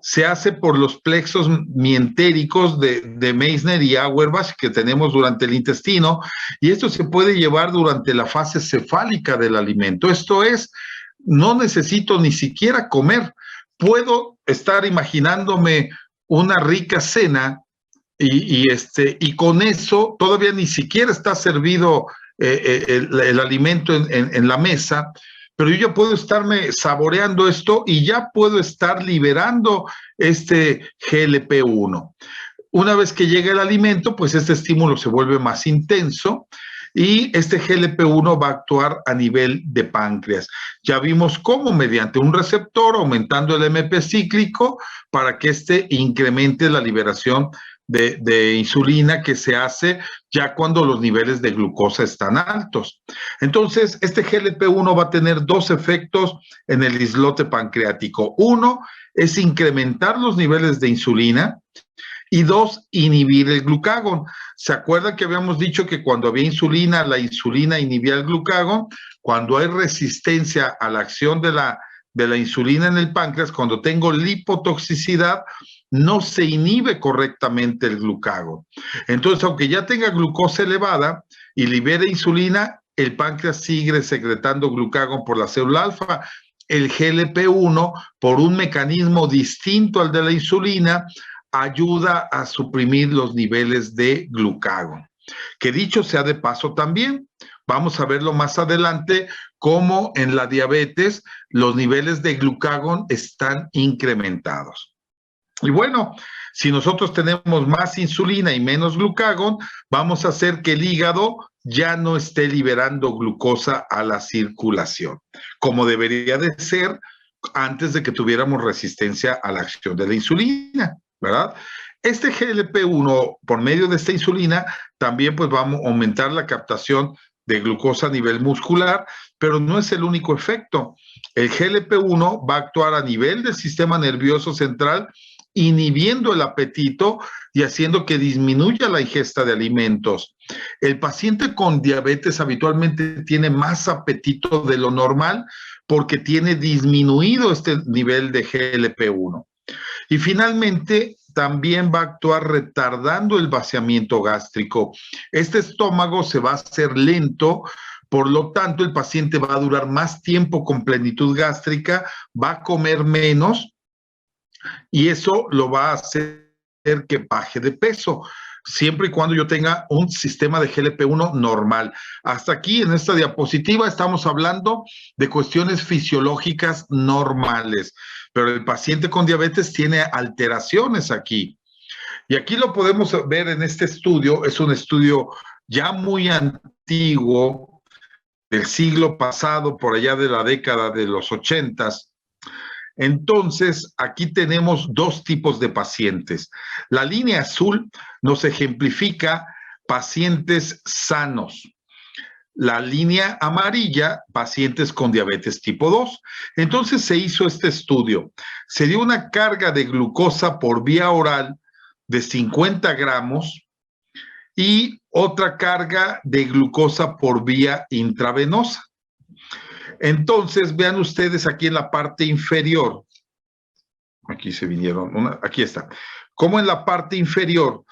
Speaker 1: Se hace por los plexos mientéricos de Meissner y Auerbach que tenemos durante el intestino y esto se puede llevar durante la fase cefálica del alimento. Esto es, no necesito ni siquiera comer. Puedo estar imaginándome una rica cena y con eso todavía ni siquiera está servido el alimento en la mesa, pero yo ya puedo estarme saboreando esto y ya puedo estar liberando este GLP-1. Una vez que llega el alimento, pues este estímulo se vuelve más intenso y este GLP-1 va a actuar a nivel de páncreas. Ya vimos cómo mediante un receptor aumentando el MP cíclico para que este incremente la liberación de insulina que se hace ya cuando los niveles de glucosa están altos. Entonces, este GLP-1 va a tener dos efectos en el islote pancreático. Uno es incrementar los niveles de insulina y dos, inhibir el glucagón. ¿Se acuerdan que habíamos dicho que cuando había insulina, la insulina inhibía el glucagón? Cuando hay resistencia a la acción de la insulina en el páncreas, cuando tengo lipotoxicidad, no se inhibe correctamente el glucagón. Entonces, aunque ya tenga glucosa elevada y libere insulina, el páncreas sigue secretando glucagón por la célula alfa el GLP-1, por un mecanismo distinto al de la insulina, ayuda a suprimir los niveles de glucagón. Que dicho sea de paso también, vamos a verlo más adelante, cómo en la diabetes los niveles de glucagón están incrementados. Y bueno, si nosotros tenemos más insulina y menos glucagón, vamos a hacer que el hígado ya no esté liberando glucosa a la circulación, como debería de ser antes de que tuviéramos resistencia a la acción de la insulina, ¿verdad? Este GLP-1, por medio de esta insulina, también pues va a aumentar la captación de glucosa a nivel muscular, pero no es el único efecto. El GLP-1 va a actuar a nivel del sistema nervioso central, inhibiendo el apetito y haciendo que disminuya la ingesta de alimentos. El paciente con diabetes habitualmente tiene más apetito de lo normal porque tiene disminuido este nivel de GLP-1. Y finalmente, también va a actuar retardando el vaciamiento gástrico. Este estómago se va a hacer lento, por lo tanto, el paciente va a durar más tiempo con plenitud gástrica, va a comer menos y eso lo va a hacer que baje de peso, siempre y cuando yo tenga un sistema de GLP-1 normal. Hasta aquí en esta diapositiva estamos hablando de cuestiones fisiológicas normales, pero el paciente con diabetes tiene alteraciones aquí. Y aquí lo podemos ver en este estudio, es un estudio ya muy antiguo, del siglo pasado, por allá de la década de los 80s. Entonces, aquí tenemos dos tipos de pacientes. La línea azul nos ejemplifica pacientes sanos. La línea amarilla, pacientes con diabetes tipo 2. Entonces se hizo este estudio. Se dio una carga de glucosa por vía oral de 50 gramos y otra carga de glucosa por vía intravenosa. Entonces, vean ustedes aquí en la parte inferior, aquí se vinieron, aquí está, como en la parte inferior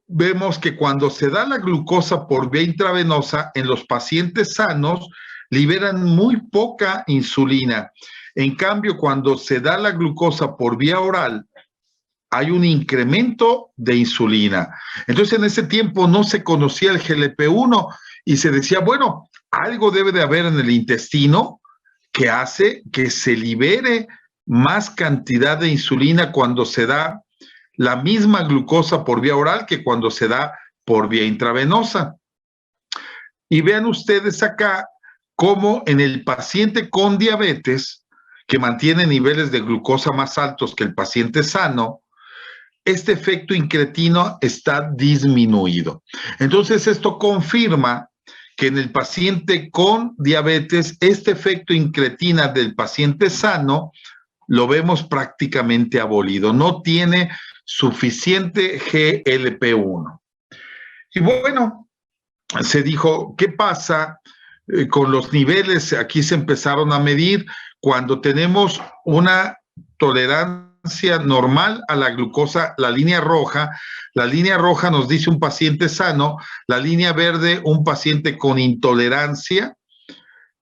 Speaker 1: vemos que cuando se da la glucosa por vía intravenosa, en los pacientes sanos liberan muy poca insulina. En cambio, cuando se da la glucosa por vía oral, hay un incremento de insulina. Entonces, en ese tiempo no se conocía el GLP-1 y se decía, bueno, algo debe de haber en el intestino que hace que se libere más cantidad de insulina cuando se da la misma glucosa por vía oral que cuando se da por vía intravenosa. Y vean ustedes acá cómo en el paciente con diabetes, que mantiene niveles de glucosa más altos que el paciente sano, este efecto incretino está disminuido. Entonces, esto confirma que en el paciente con diabetes, este efecto incretina del paciente sano lo vemos prácticamente abolido. No tiene suficiente GLP-1. Y bueno, se dijo, ¿qué pasa con los niveles? Aquí se empezaron a medir cuando tenemos una tolerancia normal a la glucosa, la línea roja nos dice un paciente sano, la línea verde un paciente con intolerancia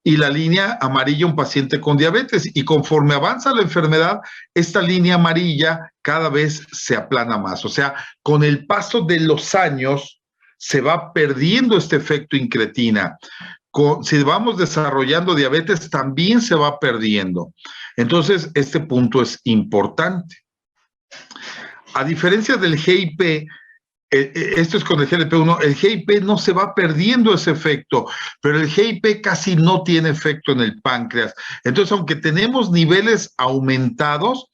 Speaker 1: y la línea amarilla un paciente con diabetes. Y conforme avanza la enfermedad, esta línea amarilla cada vez se aplana más. O sea, con el paso de los años se va perdiendo este efecto incretina. Si vamos desarrollando diabetes, también se va perdiendo. Entonces, este punto es importante. A diferencia del GIP, esto es con el GLP-1, el GIP no se va perdiendo ese efecto, pero el GIP casi no tiene efecto en el páncreas. Entonces, aunque tenemos niveles aumentados,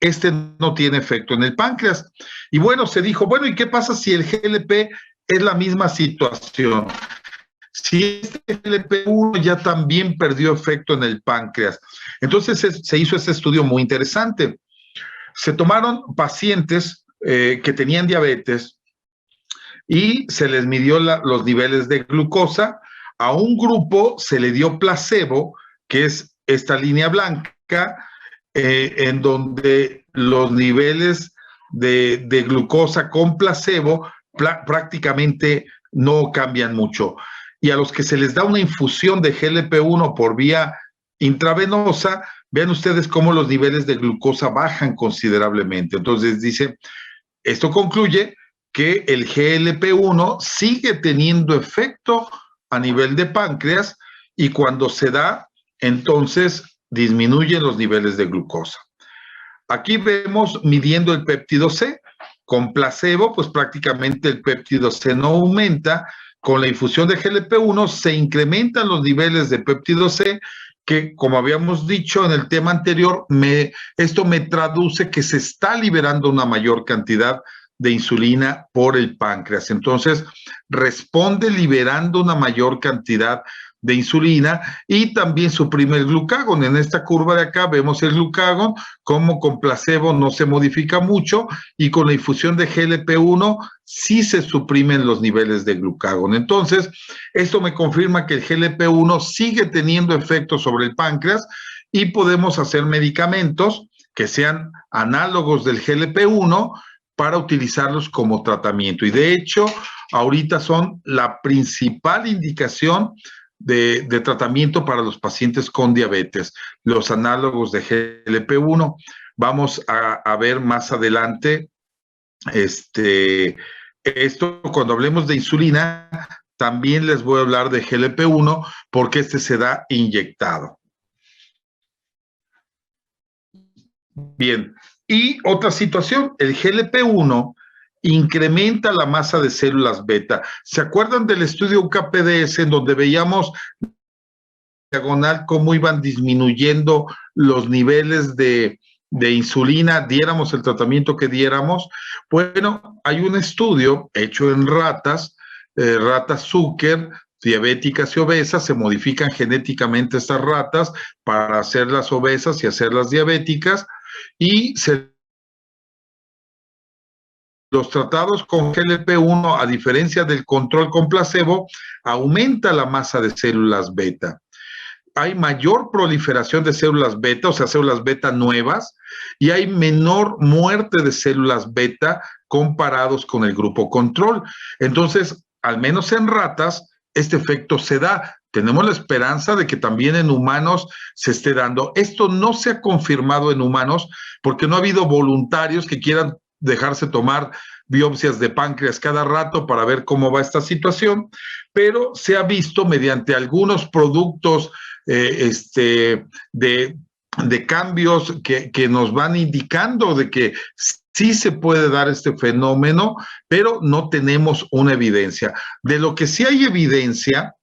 Speaker 1: este no tiene efecto en el páncreas. Y bueno, se dijo, bueno, ¿y qué pasa si el GLP es la misma situación? Si este GLP-1 ya también perdió efecto en el páncreas. Entonces se hizo este estudio muy interesante. Se tomaron pacientes que tenían diabetes y se les midió los niveles de glucosa. A un grupo se le dio placebo, que es esta línea blanca, en donde los niveles de glucosa con placebo prácticamente no cambian mucho. Y a los que se les da una infusión de GLP-1 por vía intravenosa, vean ustedes cómo los niveles de glucosa bajan considerablemente. Entonces dice, esto concluye que el GLP-1 sigue teniendo efecto a nivel de páncreas y cuando se da, entonces disminuyen los niveles de glucosa. Aquí vemos midiendo el péptido C. Con placebo, pues prácticamente el péptido C no aumenta. Con la infusión de GLP-1 se incrementan los niveles de péptido C, que como habíamos dicho en el tema anterior, esto me traduce que se está liberando una mayor cantidad de insulina por el páncreas. Entonces, responde liberando una mayor cantidad de insulina y también suprime el glucagón. En esta curva de acá vemos el glucagón, como con placebo no se modifica mucho y con la infusión de GLP-1 sí se suprimen los niveles de glucagón. Entonces, esto me confirma que el GLP-1 sigue teniendo efecto sobre el páncreas y podemos hacer medicamentos que sean análogos del GLP-1 para utilizarlos como tratamiento. Y de hecho, ahorita son la principal indicación de tratamiento para los pacientes con diabetes, los análogos de GLP-1. Vamos a ver más adelante esto cuando hablemos de insulina, también les voy a hablar de GLP-1 porque este se da inyectado. Bien, y otra situación, el GLP-1 incrementa la masa de células beta. ¿Se acuerdan del estudio UKPDS en donde veíamos diagonal cómo iban disminuyendo los niveles de insulina, diéramos el tratamiento que diéramos? Bueno, hay un estudio hecho en ratas, ratas Zucker, diabéticas y obesas, se modifican genéticamente estas ratas para hacerlas obesas y hacerlas diabéticas, y los tratados con GLP-1, a diferencia del control con placebo, aumenta la masa de células beta. Hay mayor proliferación de células beta, o sea, células beta nuevas, y hay menor muerte de células beta comparados con el grupo control. Entonces, al menos en ratas, este efecto se da. Tenemos la esperanza de que también en humanos se esté dando. Esto no se ha confirmado en humanos porque no ha habido voluntarios que quieran dejarse tomar biopsias de páncreas cada rato para ver cómo va esta situación, pero se ha visto mediante algunos productos de cambios que nos van indicando de que sí se puede dar este fenómeno, pero no tenemos una evidencia. De lo que sí hay evidencia,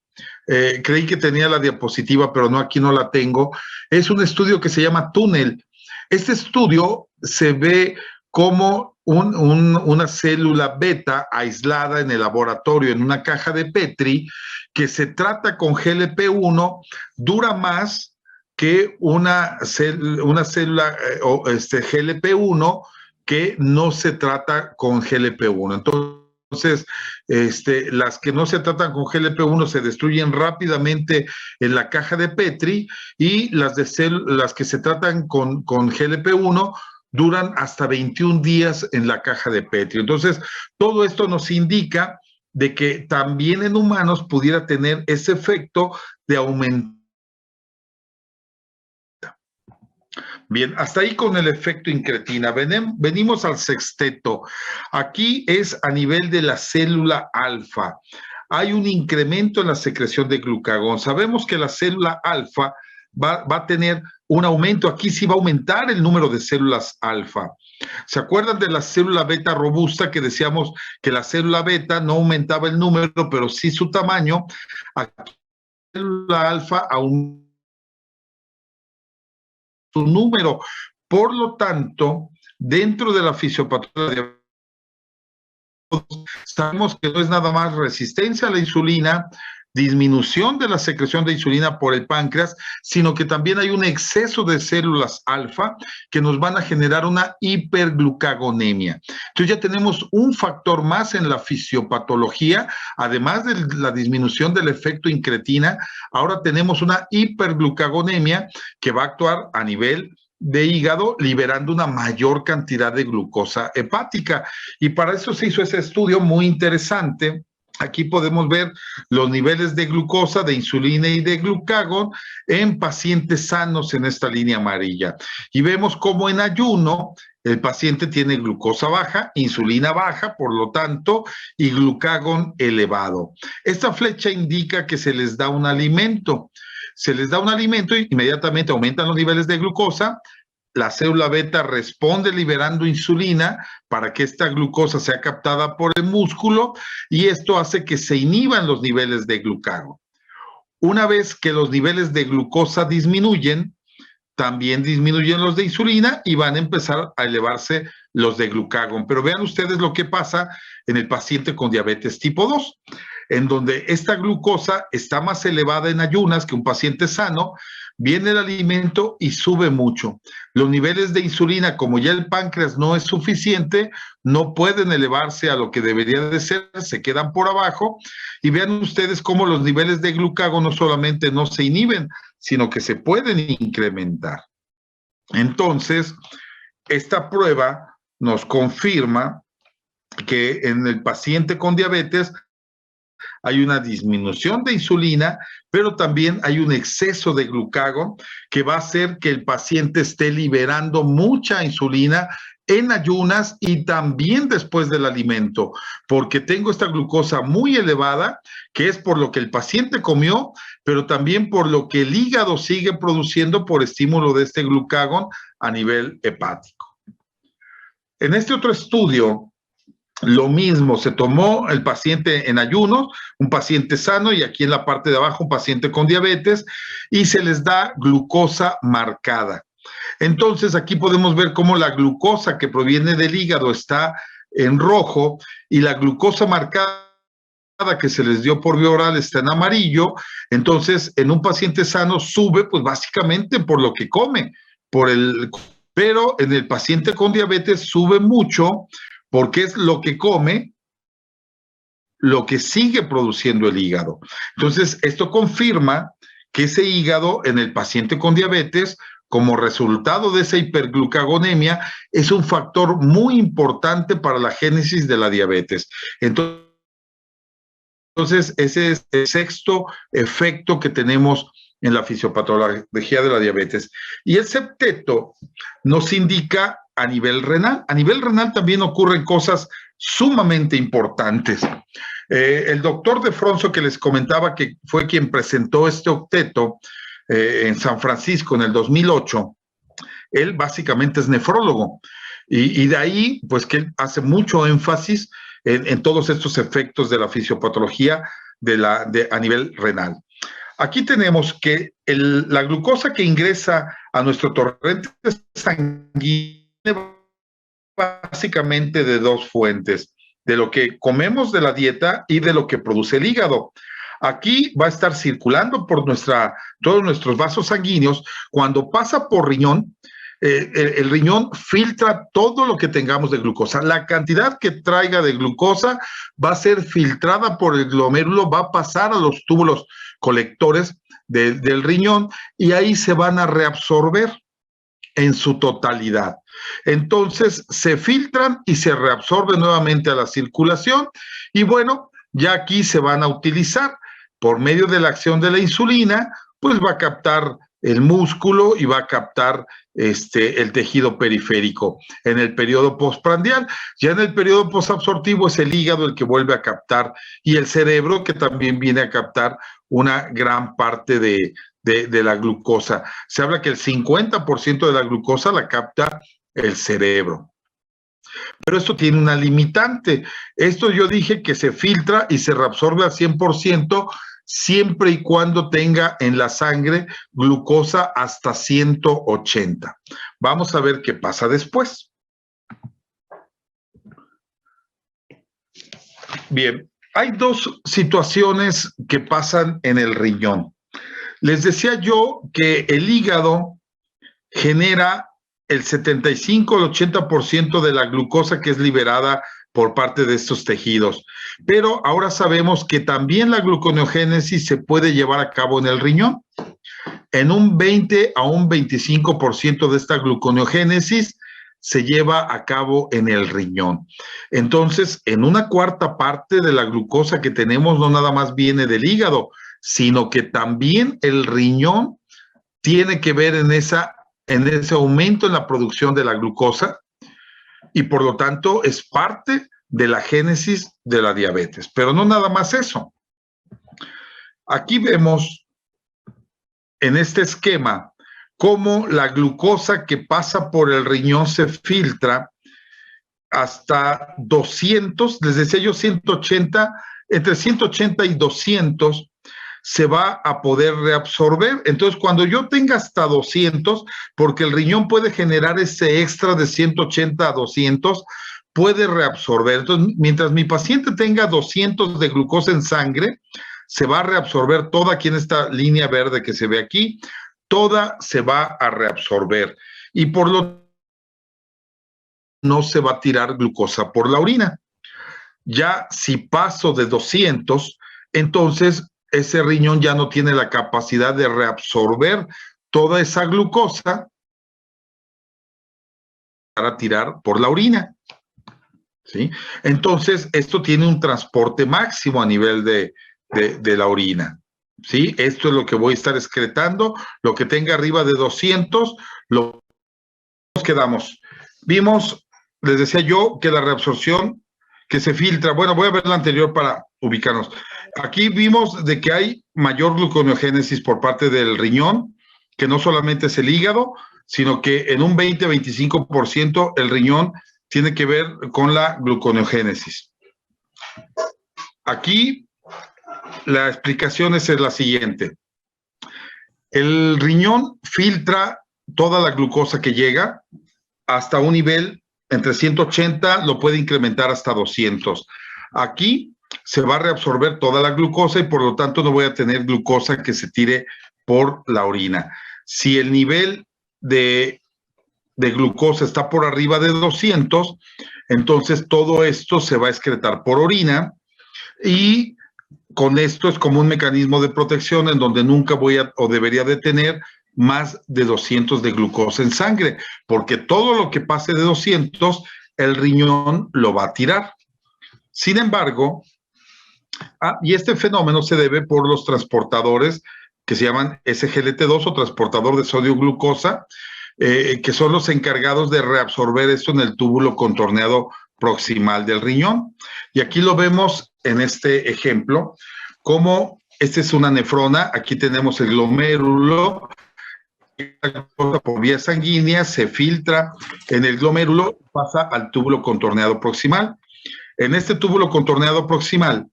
Speaker 1: creí que tenía la diapositiva, pero no, aquí no la tengo, es un estudio que se llama Túnel. Este estudio se ve como una célula beta aislada en el laboratorio, en una caja de Petri, que se trata con GLP-1, dura más que una célula GLP-1 que no se trata con GLP-1. Entonces, las que no se tratan con GLP-1 se destruyen rápidamente en la caja de Petri, y las que se tratan con GLP-1 duran hasta 21 días en la caja de Petri. Entonces, todo esto nos indica de que también en humanos pudiera tener ese efecto de aumento. Bien, hasta ahí con el efecto incretina. Venimos al sexteto. Aquí es a nivel de la célula alfa. Hay un incremento en la secreción de glucagón. Sabemos que la célula alfa va a tener un aumento. Aquí sí va a aumentar el número de células alfa. ¿Se acuerdan de la célula beta robusta que decíamos que la célula beta no aumentaba el número, pero sí su tamaño? Aquí la célula alfa aumenta su número. Por lo tanto, dentro de la fisiopatología, sabemos que no es nada más resistencia a la insulina, disminución de la secreción de insulina por el páncreas, sino que también hay un exceso de células alfa que nos van a generar una hiperglucagonemia. Entonces ya tenemos un factor más en la fisiopatología, además de la disminución del efecto incretina, ahora tenemos una hiperglucagonemia que va a actuar a nivel de hígado, liberando una mayor cantidad de glucosa hepática. Y para eso se hizo ese estudio muy interesante Aquí podemos ver los niveles de glucosa, de insulina y de glucagón en pacientes sanos en esta línea amarilla. Y vemos cómo en ayuno el paciente tiene glucosa baja, insulina baja, por lo tanto, y glucagón elevado. Esta flecha indica que se les da un alimento. Se les da un alimento y inmediatamente aumentan los niveles de glucosa. La célula beta responde liberando insulina para que esta glucosa sea captada por el músculo y esto hace que se inhiban los niveles de glucagón. Una vez que los niveles de glucosa disminuyen, también disminuyen los de insulina y van a empezar a elevarse los de glucagón. Pero vean ustedes lo que pasa en el paciente con diabetes tipo 2, en donde esta glucosa está más elevada en ayunas que un paciente sano, viene el alimento y sube mucho. Los niveles de insulina, como ya el páncreas no es suficiente, no pueden elevarse a lo que debería de ser, se quedan por abajo. Y vean ustedes cómo los niveles de glucagón no solamente no se inhiben, sino que se pueden incrementar. Entonces, esta prueba nos confirma que en el paciente con diabetes hay una disminución de insulina, pero también hay un exceso de glucagón que va a hacer que el paciente esté liberando mucha insulina en ayunas y también después del alimento, porque tengo esta glucosa muy elevada, que es por lo que el paciente comió, pero también por lo que el hígado sigue produciendo por estímulo de este glucagón a nivel hepático. En este otro estudio, lo mismo, se tomó el paciente en ayunos, un paciente sano, y aquí en la parte de abajo un paciente con diabetes, y se les da glucosa marcada. Entonces aquí podemos ver cómo la glucosa que proviene del hígado está en rojo y la glucosa marcada que se les dio por vía oral está en amarillo. Entonces en un paciente sano sube pues básicamente por lo que come, pero en el paciente con diabetes sube mucho porque es lo que come, lo que sigue produciendo el hígado. Entonces, esto confirma que ese hígado en el paciente con diabetes, como resultado de esa hiperglucagonemia, es un factor muy importante para la génesis de la diabetes. Entonces, ese es el sexto efecto que tenemos en la fisiopatología de la diabetes. Y el septeto nos indica a nivel renal. A nivel renal también ocurren cosas sumamente importantes. El doctor de Fronzo, que les comentaba que fue quien presentó este octeto en San Francisco en el 2008, él básicamente es nefrólogo. Y de ahí, pues que él hace mucho énfasis en todos estos efectos de la fisiopatología a nivel renal. Aquí tenemos que la glucosa que ingresa a nuestro torrente sanguíneo básicamente de dos fuentes, de lo que comemos de la dieta y de lo que produce el hígado. Aquí va a estar circulando por todos nuestros vasos sanguíneos. Cuando pasa por riñón, el riñón filtra todo lo que tengamos de glucosa. La cantidad que traiga de glucosa va a ser filtrada por el glomérulo, va a pasar a los túbulos colectores del riñón y ahí se van a reabsorber en su totalidad. Entonces se filtran y se reabsorben nuevamente a la circulación y bueno, ya aquí se van a utilizar por medio de la acción de la insulina, pues va a captar el músculo y va a captar el tejido periférico en el periodo postprandial. Ya en el periodo posabsortivo es el hígado el que vuelve a captar y el cerebro que también viene a captar una gran parte de la glucosa. Se habla que el 50% de la glucosa la capta el cerebro. Pero esto tiene una limitante. Esto yo dije que se filtra y se reabsorbe al 100% siempre y cuando tenga en la sangre glucosa hasta 180. Vamos a ver qué pasa después. Bien, hay dos situaciones que pasan en el riñón. Les decía yo que el hígado genera el 75 al 80% de la glucosa que es liberada por parte de estos tejidos. Pero ahora sabemos que también la gluconeogénesis se puede llevar a cabo en el riñón. En un 20 a un 25% de esta gluconeogénesis se lleva a cabo en el riñón. Entonces, en una cuarta parte de la glucosa que tenemos no nada más viene del hígado, sino que también el riñón tiene que ver en ese aumento en la producción de la glucosa y por lo tanto es parte de la génesis de la diabetes. Pero no nada más eso. Aquí vemos en este esquema cómo la glucosa que pasa por el riñón se filtra hasta 200, les decía yo 180, entre 180 y 200 se va a poder reabsorber. Entonces, cuando yo tenga hasta 200, porque el riñón puede generar ese extra de 180 a 200, puede reabsorber. Entonces, mientras mi paciente tenga 200 de glucosa en sangre, se va a reabsorber toda aquí en esta línea verde que se ve aquí, toda se va a reabsorber. Y por lo tanto, no se va a tirar glucosa por la orina. Ya si paso de 200, entonces ese riñón ya no tiene la capacidad de reabsorber toda esa glucosa para tirar por la orina. ¿Sí? Entonces, esto tiene un transporte máximo a nivel de la orina. ¿Sí? Esto es lo que voy a estar excretando. Lo que tenga arriba de 200, lo quedamos. Vimos, les decía yo, que la reabsorción que se filtra, bueno, voy a ver la anterior para ubicarnos. Aquí vimos de que hay mayor gluconeogénesis por parte del riñón, que no solamente es el hígado, sino que en un 20-25% el riñón tiene que ver con la gluconeogénesis. Aquí la explicación es la siguiente. El riñón filtra toda la glucosa que llega hasta un nivel entre 180, lo puede incrementar hasta 200. Aquí se va a reabsorber toda la glucosa y por lo tanto no voy a tener glucosa que se tire por la orina. Si el nivel de glucosa está por arriba de 200, entonces todo esto se va a excretar por orina y con esto es como un mecanismo de protección en donde nunca voy a o debería de tener más de 200 de glucosa en sangre, porque todo lo que pase de 200, el riñón lo va a tirar. Sin embargo, y este fenómeno se debe por los transportadores que se llaman SGLT2 o transportador de sodio-glucosa, que son los encargados de reabsorber esto en el túbulo contorneado proximal del riñón. Y aquí lo vemos en este ejemplo, como esta es una nefrona, aquí tenemos el glomérulo, por vía sanguínea se filtra en el glomérulo, pasa al túbulo contorneado proximal. En este túbulo contorneado proximal,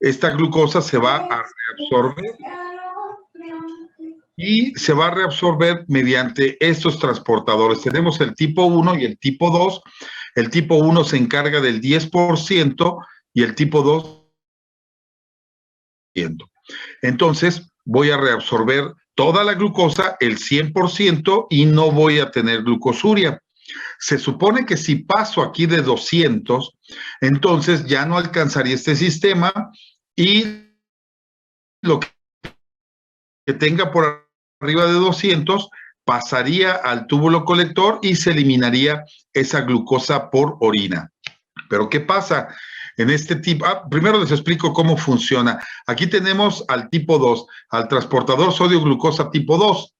Speaker 1: esta glucosa se va a reabsorber y se va a reabsorber mediante estos transportadores. Tenemos el tipo 1 y el tipo 2. El tipo 1 se encarga del 10% y el tipo 2. Entonces, voy a reabsorber toda la glucosa, el 100%, y no voy a tener glucosuria. Se supone que si paso aquí de 200, entonces ya no alcanzaría este sistema y lo que tenga por arriba de 200 pasaría al túbulo colector y se eliminaría esa glucosa por orina. Pero ¿qué pasa? En este tipo, primero les explico cómo funciona. Aquí tenemos al tipo 2, al transportador sodio-glucosa tipo 2.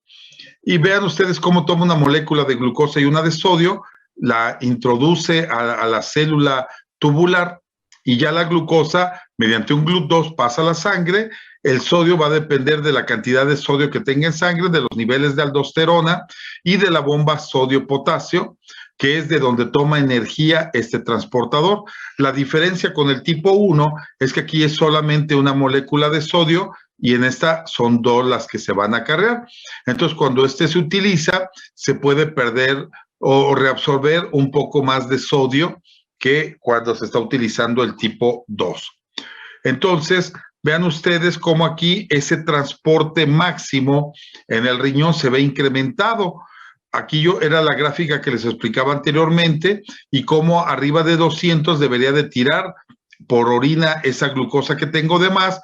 Speaker 1: Y vean ustedes cómo toma una molécula de glucosa y una de sodio, la introduce a la célula tubular y ya la glucosa, mediante un GLUT2, pasa a la sangre. El sodio va a depender de la cantidad de sodio que tenga en sangre, de los niveles de aldosterona y de la bomba sodio-potasio, que es de donde toma energía este transportador. La diferencia con el tipo 1 es que aquí es solamente una molécula de sodio y en esta son dos las que se van a cargar. Entonces, cuando este se utiliza, se puede perder o reabsorber un poco más de sodio que cuando se está utilizando el tipo 2. Entonces, vean ustedes cómo aquí ese transporte máximo en el riñón se ve incrementado. Aquí era la gráfica que les explicaba anteriormente y cómo arriba de 200 debería de tirar por orina esa glucosa que tengo de más,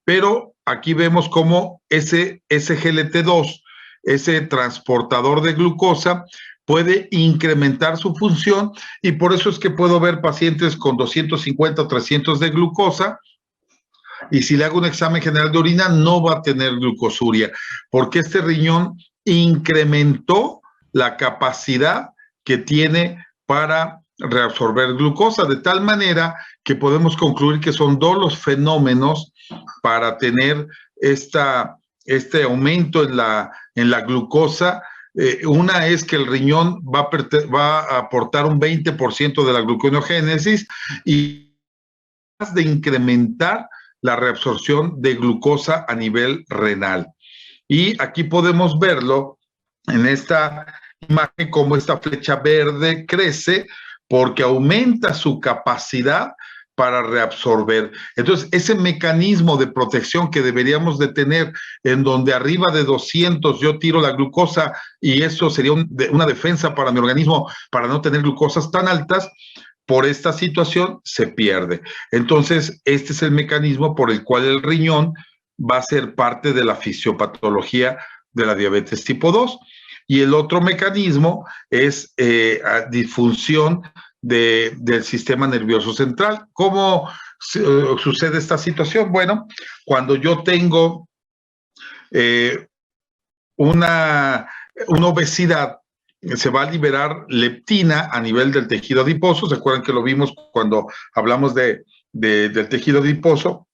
Speaker 1: pero aquí vemos cómo ese SGLT2, ese transportador de glucosa, puede incrementar su función, y por eso es que puedo ver pacientes con 250 o 300 de glucosa, y si le hago un examen general de orina no va a tener glucosuria, porque este riñón incrementó la capacidad que tiene para reabsorber glucosa, de tal manera que podemos concluir que son dos los fenómenos para tener este aumento en la glucosa. Una es que el riñón va a aportar un 20% de la gluconeogénesis, y de incrementar la reabsorción de glucosa a nivel renal. Y aquí podemos verlo en esta imagen, como esta flecha verde crece porque aumenta su capacidad para reabsorber. Entonces, ese mecanismo de protección que deberíamos de tener, en donde arriba de 200 yo tiro la glucosa, y eso sería una defensa para mi organismo para no tener glucosas tan altas, por esta situación se pierde. Entonces, este es el mecanismo por el cual el riñón va a ser parte de la fisiopatología de la diabetes tipo 2. Y el otro mecanismo es disfunción del sistema nervioso central. ¿Cómo sucede esta situación? Bueno, cuando yo tengo una obesidad, se va a liberar leptina a nivel del tejido adiposo. ¿Se acuerdan que lo vimos cuando hablamos del tejido adiposo?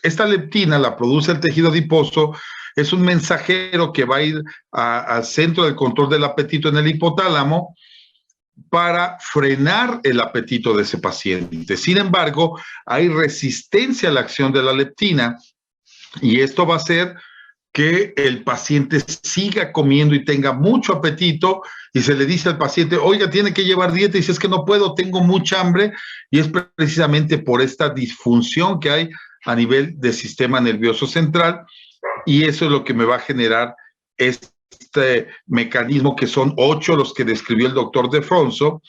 Speaker 1: Esta leptina la produce el tejido adiposo, es un mensajero que va a ir al centro del control del apetito en el hipotálamo para frenar el apetito de ese paciente. Sin embargo, hay resistencia a la acción de la leptina, y esto va a hacer que el paciente siga comiendo y tenga mucho apetito, y se le dice al paciente, oiga, tiene que llevar dieta, y dice, es que no puedo, tengo mucha hambre, y es precisamente por esta disfunción que hay a nivel del sistema nervioso central, y eso es lo que me va a generar este mecanismo, que son 8 los que describió el doctor De Fronzo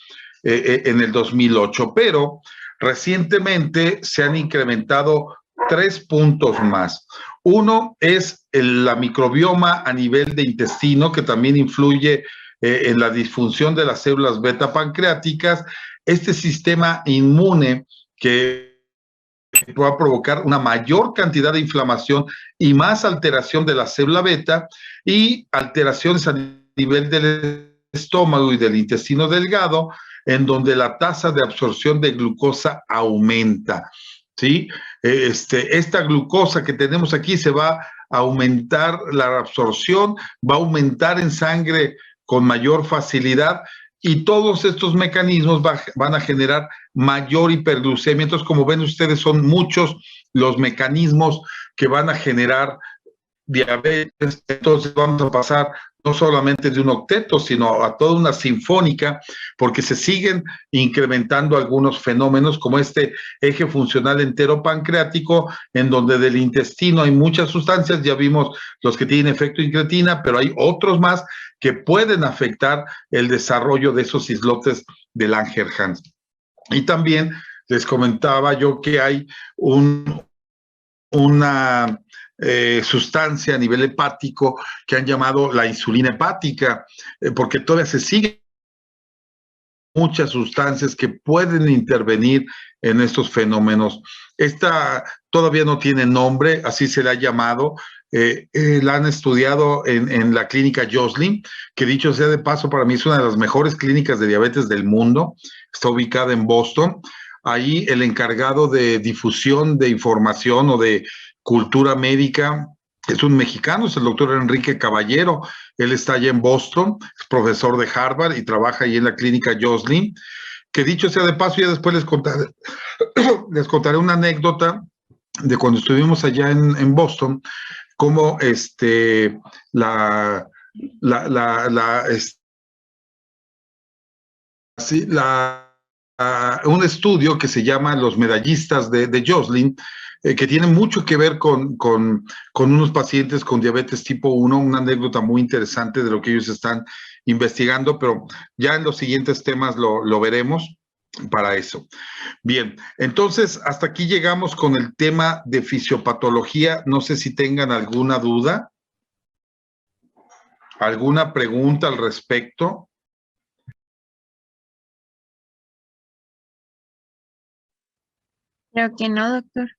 Speaker 1: en el 2008, pero recientemente se han incrementado 3 puntos más. Uno es la microbioma a nivel de intestino, que también influye en la disfunción de las células beta pancreáticas. Este sistema inmune que va a provocar una mayor cantidad de inflamación y más alteración de la célula beta, y alteraciones a nivel del estómago y del intestino delgado, en donde la tasa de absorción de glucosa aumenta. ¿Sí? Esta glucosa que tenemos aquí se va a aumentar la absorción, va a aumentar en sangre con mayor facilidad, y todos estos mecanismos van a generar mayor hiperglucemia. Entonces, como ven ustedes, son muchos los mecanismos que van a generar diabetes. Entonces vamos a pasar no solamente de un octeto, sino a toda una sinfónica, porque se siguen incrementando algunos fenómenos, como este eje funcional enteropancreático, en donde del intestino hay muchas sustancias. Ya vimos los que tienen efecto incretina, pero hay otros más que pueden afectar el desarrollo de esos islotes de Langerhans. Y también les comentaba yo que hay una sustancia a nivel hepático que han llamado la insulina hepática, porque todavía se siguen muchas sustancias que pueden intervenir en estos fenómenos. Esta todavía no tiene nombre, así se le ha llamado. La han estudiado en la clínica Joslin, que dicho sea de paso, para mí es una de las mejores clínicas de diabetes del mundo. Está ubicada en Boston. Ahí el encargado de difusión de información o de cultura médica es un mexicano, es el doctor Enrique Caballero. Él está allá en Boston, es profesor de Harvard y trabaja ahí en la clínica Joslin, que dicho sea de paso, ya después les contaré una anécdota de cuando estuvimos allá en Boston, cómo un estudio que se llama Los Medallistas de Joslin, que tiene mucho que ver con unos pacientes con diabetes tipo 1, una anécdota muy interesante de lo que ellos están investigando, pero ya en los siguientes temas lo veremos para eso. Bien, entonces hasta aquí llegamos con el tema de fisiopatología. No sé si tengan alguna duda, alguna pregunta al respecto.
Speaker 2: Creo que no, doctor.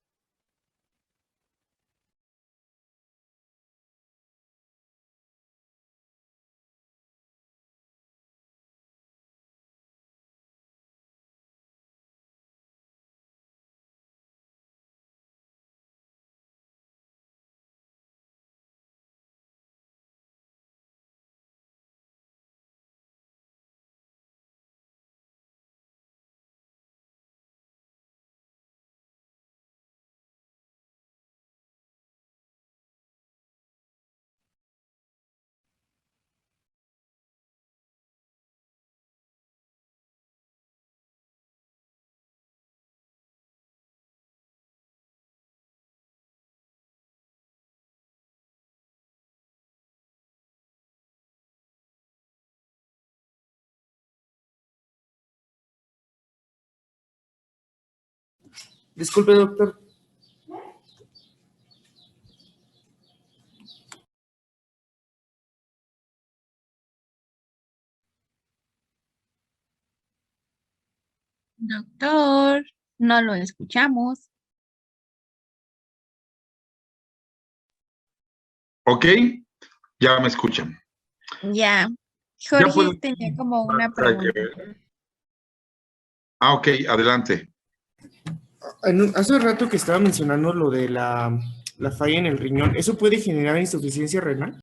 Speaker 3: Disculpe, doctor.
Speaker 2: Doctor, no lo escuchamos.
Speaker 1: ¿Ok? Ya me escuchan.
Speaker 2: Ya.
Speaker 1: Ya
Speaker 2: Jorge
Speaker 1: puedo.
Speaker 2: tenía como una pregunta.
Speaker 1: Ok, adelante.
Speaker 3: Hace rato que estaba mencionando lo de la falla en el riñón, ¿eso puede generar insuficiencia renal?